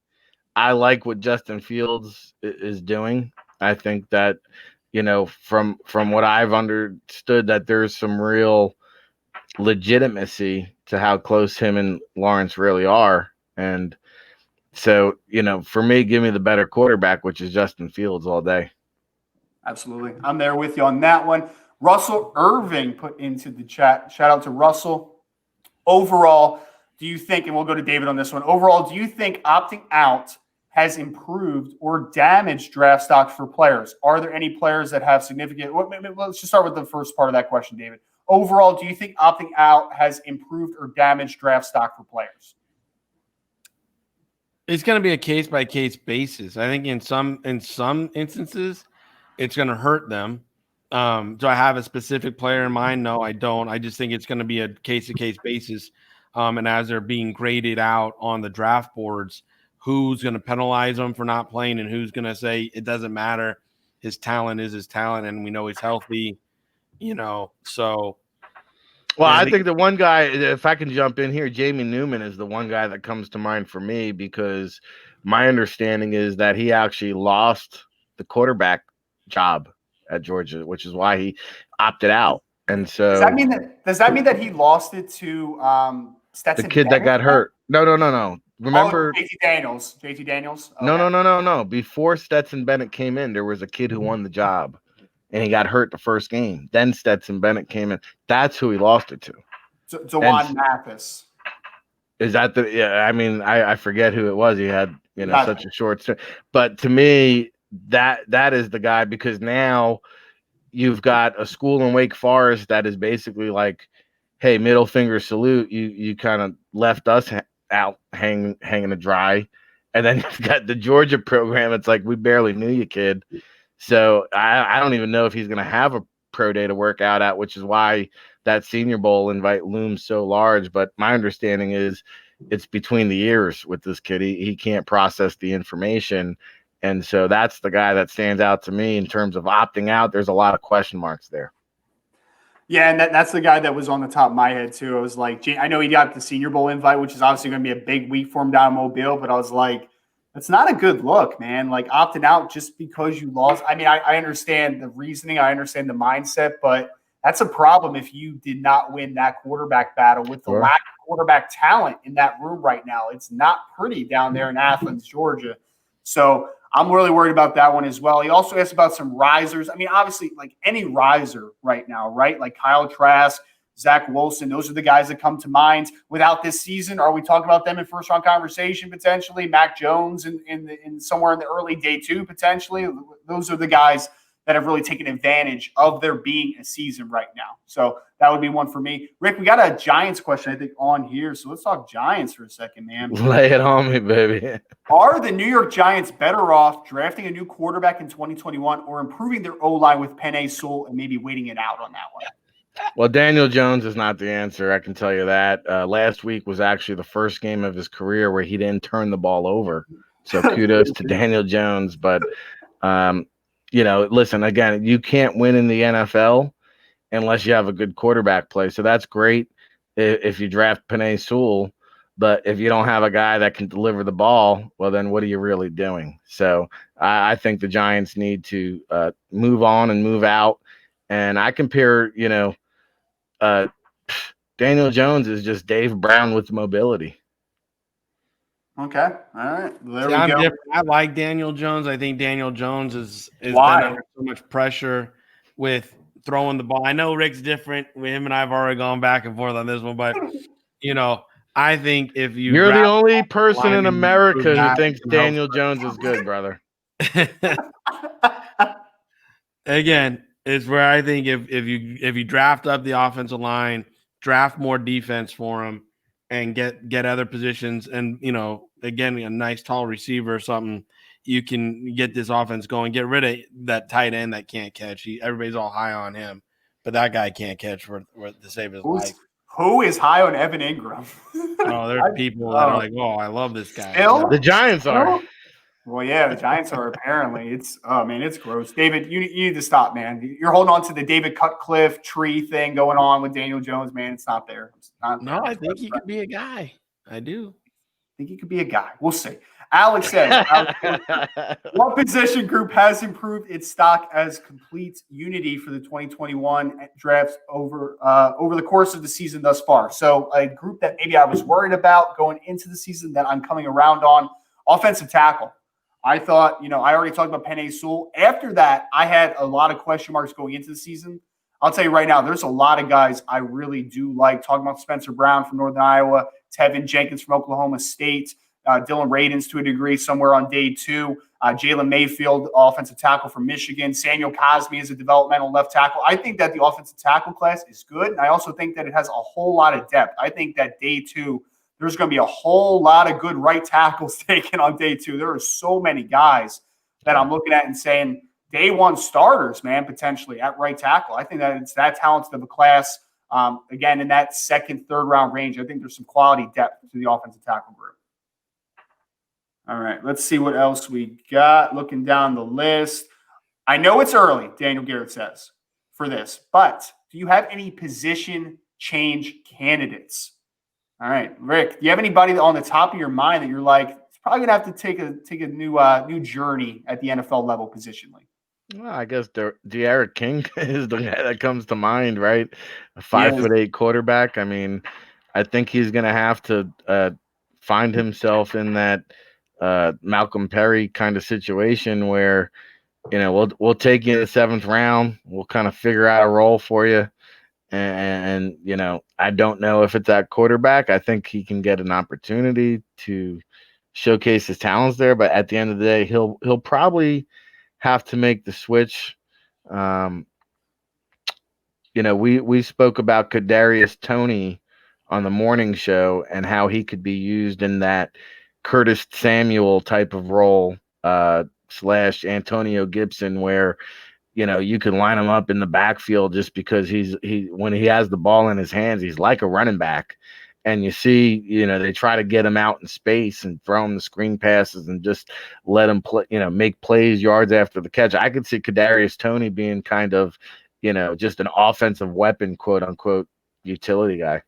I like what Justin Fields is doing. I think that, from what I've understood, that there's some real legitimacy to how close him and Lawrence really are. And so, for me, give me the better quarterback, which is Justin Fields, all day. Absolutely. I'm there with you on that one. Russell Irving put into the chat. Shout out to Russell. Overall, do you think, and we'll go to David on this one, overall, do you think opting out has improved or damaged draft stock for players? Are there any players that have significant – let's just start with the first part of that question, David. Overall, do you think opting out has improved or damaged draft stock for players? It's going to be a case-by-case basis. I think in some instances, it's going to hurt them. Do I have a specific player in mind? No, I don't. I just think it's going to be a case-to-case basis. And as they're being graded out on the draft boards, who's going to penalize them for not playing and who's going to say it doesn't matter. His talent is his talent, and we know he's healthy, so. Well, I think the one guy, if I can jump in here, Jamie Newman is the one guy that comes to mind for me, because my understanding is that he actually lost the quarterback job at Georgia, which is why he opted out. And so does that mean that he lost it to Stetson, the kid Bennett? that got hurt? No. Remember JT Daniels? JT Daniels? Okay. No. Before Stetson Bennett came in, there was a kid who won the job, and he got hurt the first game. Then Stetson Bennett came in. That's who he lost it to. Dewan Mathis. Is that the? Yeah, I mean, I forget who it was. He had such a short. But to me, that is the guy, because now you've got a school in Wake Forest that is basically like, hey, middle finger salute. You kind of left us out hanging to dry. And then you've got the Georgia program. It's like, we barely knew you, kid. So I don't even know if he's going to have a pro day to work out at, which is why that Senior Bowl invite looms so large. But my understanding is it's between the ears with this kid. He can't process the information. And so that's the guy that stands out to me in terms of opting out. There's a lot of question marks there. Yeah, and that's the guy that was on the top of my head, too. I was like, I know he got the Senior Bowl invite, which is obviously going to be a big week for him down in Mobile, but I was like, that's not a good look, man. Like, opting out just because you lost. I mean, I understand the reasoning. I understand the mindset, but that's a problem if you did not win that quarterback battle with the lack of quarterback talent in that room right now. It's not pretty down there in Athens, Georgia. So I'm really worried about that one as well. He also asked about some risers. I mean, obviously, like any riser right now, right? Like Kyle Trask, Zach Wilson, those are the guys that come to mind. Without this season, are we talking about them in first-round conversation potentially? Mac Jones in somewhere in the early day two potentially. Those are the guys that have really taken advantage of there being a season right now. So that would be one for me. Rick, we got a Giants question, I think, on here. So let's talk Giants for a second, man. Lay it on me, baby. Are the New York Giants better off drafting a new quarterback in 2021 or improving their O-line with Penei Sewell and maybe waiting it out on that one? Well, Daniel Jones is not the answer. I can tell you that. Last week was actually the first game of his career where he didn't turn the ball over. So kudos to Daniel Jones. But, listen, again, you can't win in the NFL unless you have a good quarterback play. So that's great if you draft Penei Sewell. But if you don't have a guy that can deliver the ball, well, then what are you really doing? So I think the Giants need to move on and move out. And I compare, Daniel Jones is just Dave Brown with mobility. Okay. All right. There we I'm go. different. I like Daniel Jones. I think Daniel Jones is been under so much pressure with throwing the ball. I know Rick's different. Him and I have already gone back and forth on this one, but I think if You're the draft only person in lineman America who guy thinks can help Daniel Jones is good, brother. Again, it's where I think if you draft up the offensive line, draft more defense for him, and get other positions, and again a nice tall receiver or something, you can get this offense going. Get rid of that tight end that can't catch. Everybody's all high on him, but that guy can't catch to save his life. Who is high on Evan Ingram? Oh, there's people that are like, oh, I love this guy. Still? The Giants are. Well, yeah, the Giants are apparently. It's it's gross. David, you need to stop, man. You're holding on to the David Cutcliffe tree thing going on with Daniel Jones, man. It's not there. It's not No, there. I think he could be a guy. I do. I think he could be a guy. We'll see. Alex says, what position group has improved its stock as complete unity for the 2021 drafts over the course of the season thus far? So a group that maybe I was worried about going into the season that I'm coming around on, offensive tackle. I thought, I already talked about Penei Sewell. After that, I had a lot of question marks going into the season. I'll tell you right now, there's a lot of guys I really do like. Talking about Spencer Brown from Northern Iowa, Tevin Jenkins from Oklahoma State, Dylan Radins to a degree somewhere on day 2, Jalen Mayfield, offensive tackle from Michigan, Samuel Cosme is a developmental left tackle. I think that the offensive tackle class is good, and I also think that it has a whole lot of depth. I think that day 2, there's going to be a whole lot of good right tackles taken on day 2. There are so many guys that I'm looking at and saying day 1 starters, man, potentially at right tackle. I think that it's that talented of a class. Again, in that second, third round range, I think there's some quality depth to the offensive tackle group. All right, let's see what else we got. Looking down the list. I know it's early, Daniel Garrett says, for this, but do you have any position change candidates? All right, Rick, do you have anybody on the top of your mind that you're like, it's probably gonna have to take a new journey at the NFL level positionally? Well, I guess De'Aaron King is the guy that comes to mind, right? A 5'8" quarterback. I mean, I think he's gonna have to find himself in that Malcolm Perry kind of situation where we'll take you in the 7th round. We'll kind of figure out a role for you. And I don't know if it's at quarterback. I think he can get an opportunity to showcase his talents there, but at the end of the day, he'll probably have to make the switch. We spoke about Kadarius Toney on the morning show and how he could be used in that Curtis Samuel type of role / Antonio Gibson, where you can line him up in the backfield just because when he has the ball in his hands, he's like a running back. And you see, they try to get him out in space and throw him the screen passes and just let him play, make plays, yards after the catch. I could see Kadarius Toney being kind of, just an offensive weapon, quote unquote, utility guy.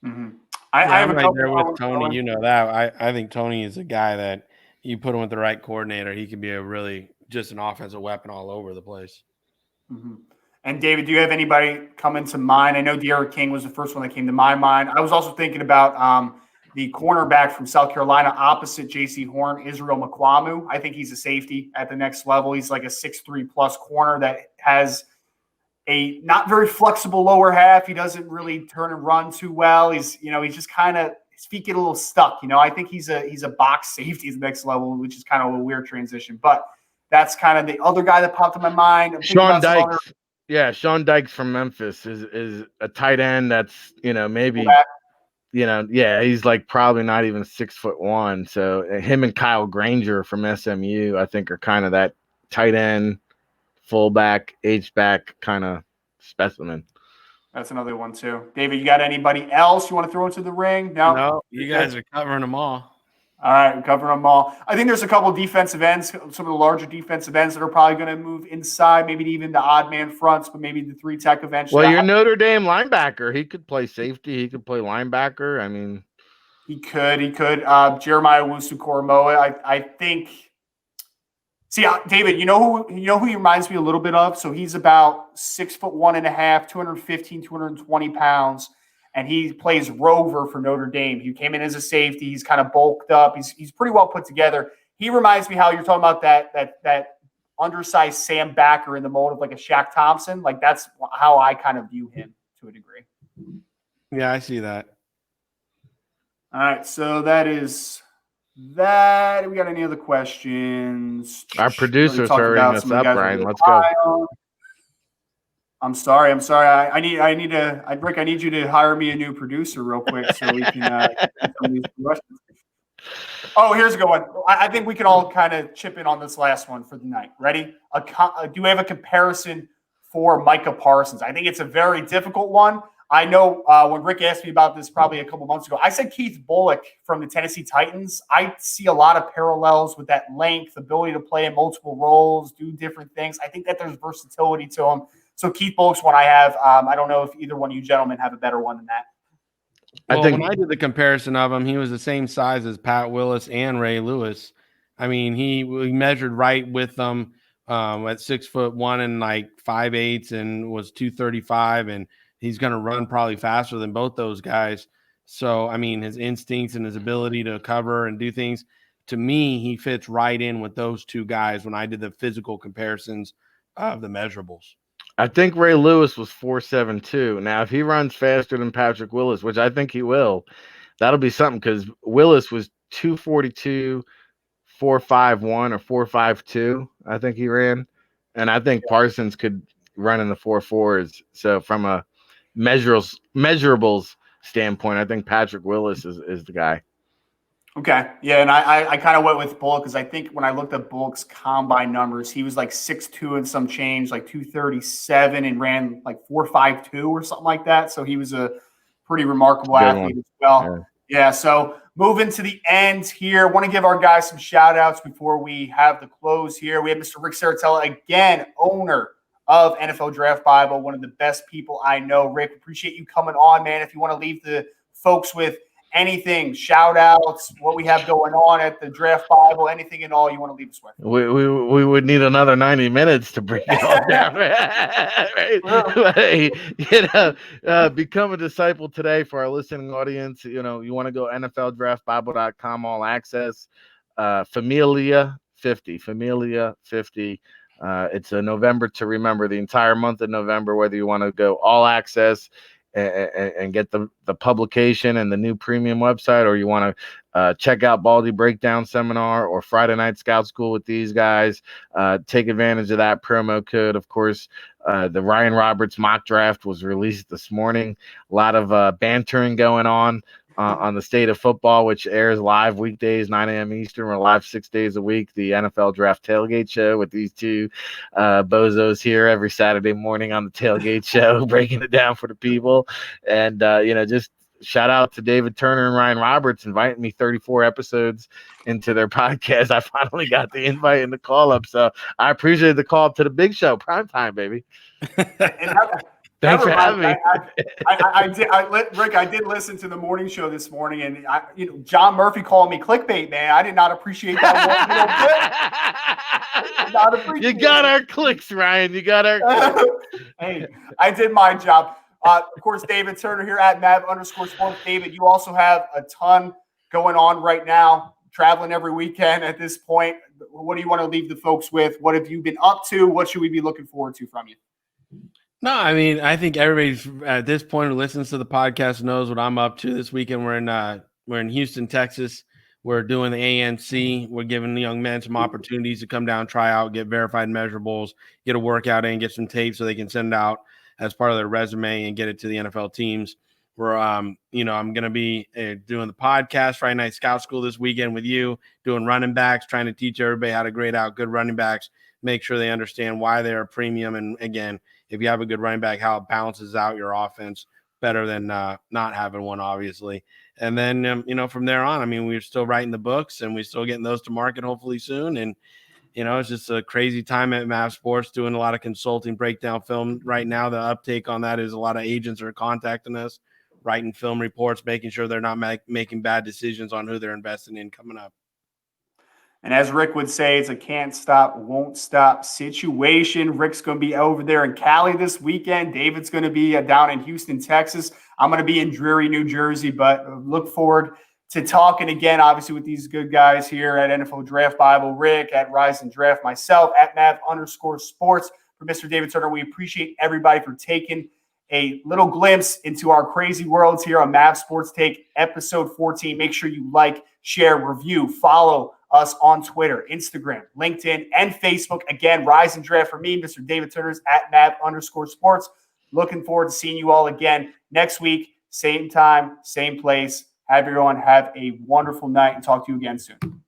Mm-hmm. I'm right there with Tony. I think Tony is a guy that you put him with the right coordinator, he could be just an offensive weapon all over the place. Mm-hmm. And David, do you have anybody coming to mind? I know De'Aaron King was the first one that came to my mind. I was also thinking about the cornerback from South Carolina opposite J.C. Horn, Israel Mukuamu. I think he's a safety at the next level. He's like a 6'3" plus corner that has a not very flexible lower half. He doesn't really turn and run too well. He's just kind of, his feet get a little stuck. I think he's a box safety at the next level, which is kind of a weird transition. But that's kind of the other guy that popped in my mind. Sean Dykes. Yeah, Sean Dykes from Memphis is a tight end that's, maybe, he's like probably not even 6'1". So him and Kyle Granger from SMU, I think, are kind of that tight end, fullback, H-back kind of specimen. That's another one too. David, you got anybody else you want to throw into the ring? No, you guys are covering them all. All right, we're covering them all. I think there's a couple of defensive ends, some of the larger defensive ends that are probably going to move inside, maybe even the odd man fronts, but maybe the 3-tech eventually. Well, your Notre Dame linebacker, he could play safety. He could play linebacker. I mean, he could. Jeremiah Owusu-Koramoah, I think. See, David, you know who he reminds me a little bit of? So he's about 6'1.5", 215, 220 pounds. And he plays rover for Notre Dame. He came in as a safety. He's kind of bulked up. He's pretty well put together. He reminds me how you're talking about that undersized Sam Backer in the mold of like a Shaq Thompson. Like that's how I kind of view him to a degree. Yeah, I see that. All right, so that is that. We got any other questions? Our producer's Talked hurrying about us some of the up, guys Ryan. we're Let's go. high on. I'm sorry. I need Rick, I need you to hire me a new producer real quick so we can get some of these questions. Oh, here's a good one. I think we can all kind of chip in on this last one for the night. Ready? Do we have a comparison for Micah Parsons? I think it's a very difficult one. I know when Rick asked me about this probably a couple months ago, I said Keith Bullock from the Tennessee Titans. I see a lot of parallels with that length, ability to play in multiple roles, do different things. I think that there's versatility to him. So Keith Bullock's one I have. I don't know if either one of you gentlemen have a better one than that. Well, when I did the comparison of him, he was the same size as Pat Willis and Ray Lewis. I mean, he measured right with them at 6'1" and like 5'8" and was 235, and he's going to run probably faster than both those guys. So, I mean, his instincts and his ability to cover and do things, to me, he fits right in with those two guys when I did the physical comparisons of the measurables. I think Ray Lewis was 4.72. Now, if he runs faster than Patrick Willis, which I think he will, that'll be something because Willis was 242, 4.51 or 4.52. I think he ran, and I think Parsons could run in the 4.4s. So from a measurables standpoint, I think Patrick Willis is the guy. Okay. Yeah, and I kind of went with Bullock because I think when I looked at Bullock's combine numbers, he was like 6'2" and some change, like 237, and ran like 4.52 or something like that. So he was a pretty remarkable athlete as well. Yeah. So moving to the end here, want to give our guys some shout outs before we have the close here. We have Mr. Ric Serritella, again, owner of NFL Draft Bible, one of the best people I know. Rick, appreciate you coming on, man. If you want to leave the folks with anything, shout outs, what we have going on at the Draft Bible, anything and all you want to leave us with. We would need another 90 minutes to break it all down. Right? Become a disciple today for our listening audience. You want to go NFLDraftBible.com, all access. Familia 50. It's a November to remember, the entire month of November, whether you want to go all access and get the publication and the new premium website, or you want to check out Baldy Breakdown Seminar or Friday Night Scout School with these guys, take advantage of that promo code. Of course, the Ryan Roberts mock draft was released this morning. A lot of bantering going on the state of football, which airs live weekdays, 9 a.m. Eastern. We're live 6 days a week. The NFL Draft Tailgate Show with these two bozos here every Saturday morning on the Tailgate Show, breaking it down for the people. And, just shout out to David Turner and Ryan Roberts inviting me 34 episodes into their podcast. I finally got the invite and the call up. So I appreciate the call up to the big show. Prime time, baby. Thanks for having me. Rick, I did listen to the morning show this morning, and John Murphy called me clickbait, man. I did not appreciate that. You got our clicks, Ryan. You got our clicks. Hey, I did my job. Of course, David Turner here at Mav_Sports. David, you also have a ton going on right now, traveling every weekend at this point. What do you want to leave the folks with? What have you been up to? What should we be looking forward to from you? No, I mean, I think everybody's at this point who listens to the podcast knows what I'm up to this weekend. We're in Houston, Texas. We're doing the ANC. We're giving the young men some opportunities to come down, try out, get verified measurables, get a workout in, get some tape so they can send out as part of their resume and get it to the NFL teams. We're, I'm going to be doing the podcast Friday Night Scout School this weekend with you, doing running backs, trying to teach everybody how to grade out good running backs, make sure they understand why they're a premium. And again, if you have a good running back, how it balances out your offense better than not having one, obviously. And then, from there on, I mean, we're still writing the books and we're still getting those to market hopefully soon. And, it's just a crazy time at Mavs Sports, doing a lot of consulting, breakdown film right now. The uptake on that is a lot of agents are contacting us, writing film reports, making sure they're not making bad decisions on who they're investing in coming up. And as Rick would say, it's a can't stop, won't stop situation. Rick's going to be over there in Cali this weekend. David's going to be down in Houston, Texas. I'm going to be in Drury, New Jersey, but look forward to talking again, obviously, with these good guys here at NFL Draft Bible, Rick, at Rise and Draft, myself, at Mav_Sports. For Mr. David Turner, we appreciate everybody for taking a little glimpse into our crazy worlds here on Mavs Sports Take, episode 14. Make sure you like, share, review, follow us on Twitter, Instagram, LinkedIn, and Facebook. Again, Rise and Draft for me, Mr. David Turner's at Mav_sports. Looking forward to seeing you all again next week, same time, same place. Have everyone have a wonderful night and talk to you again soon.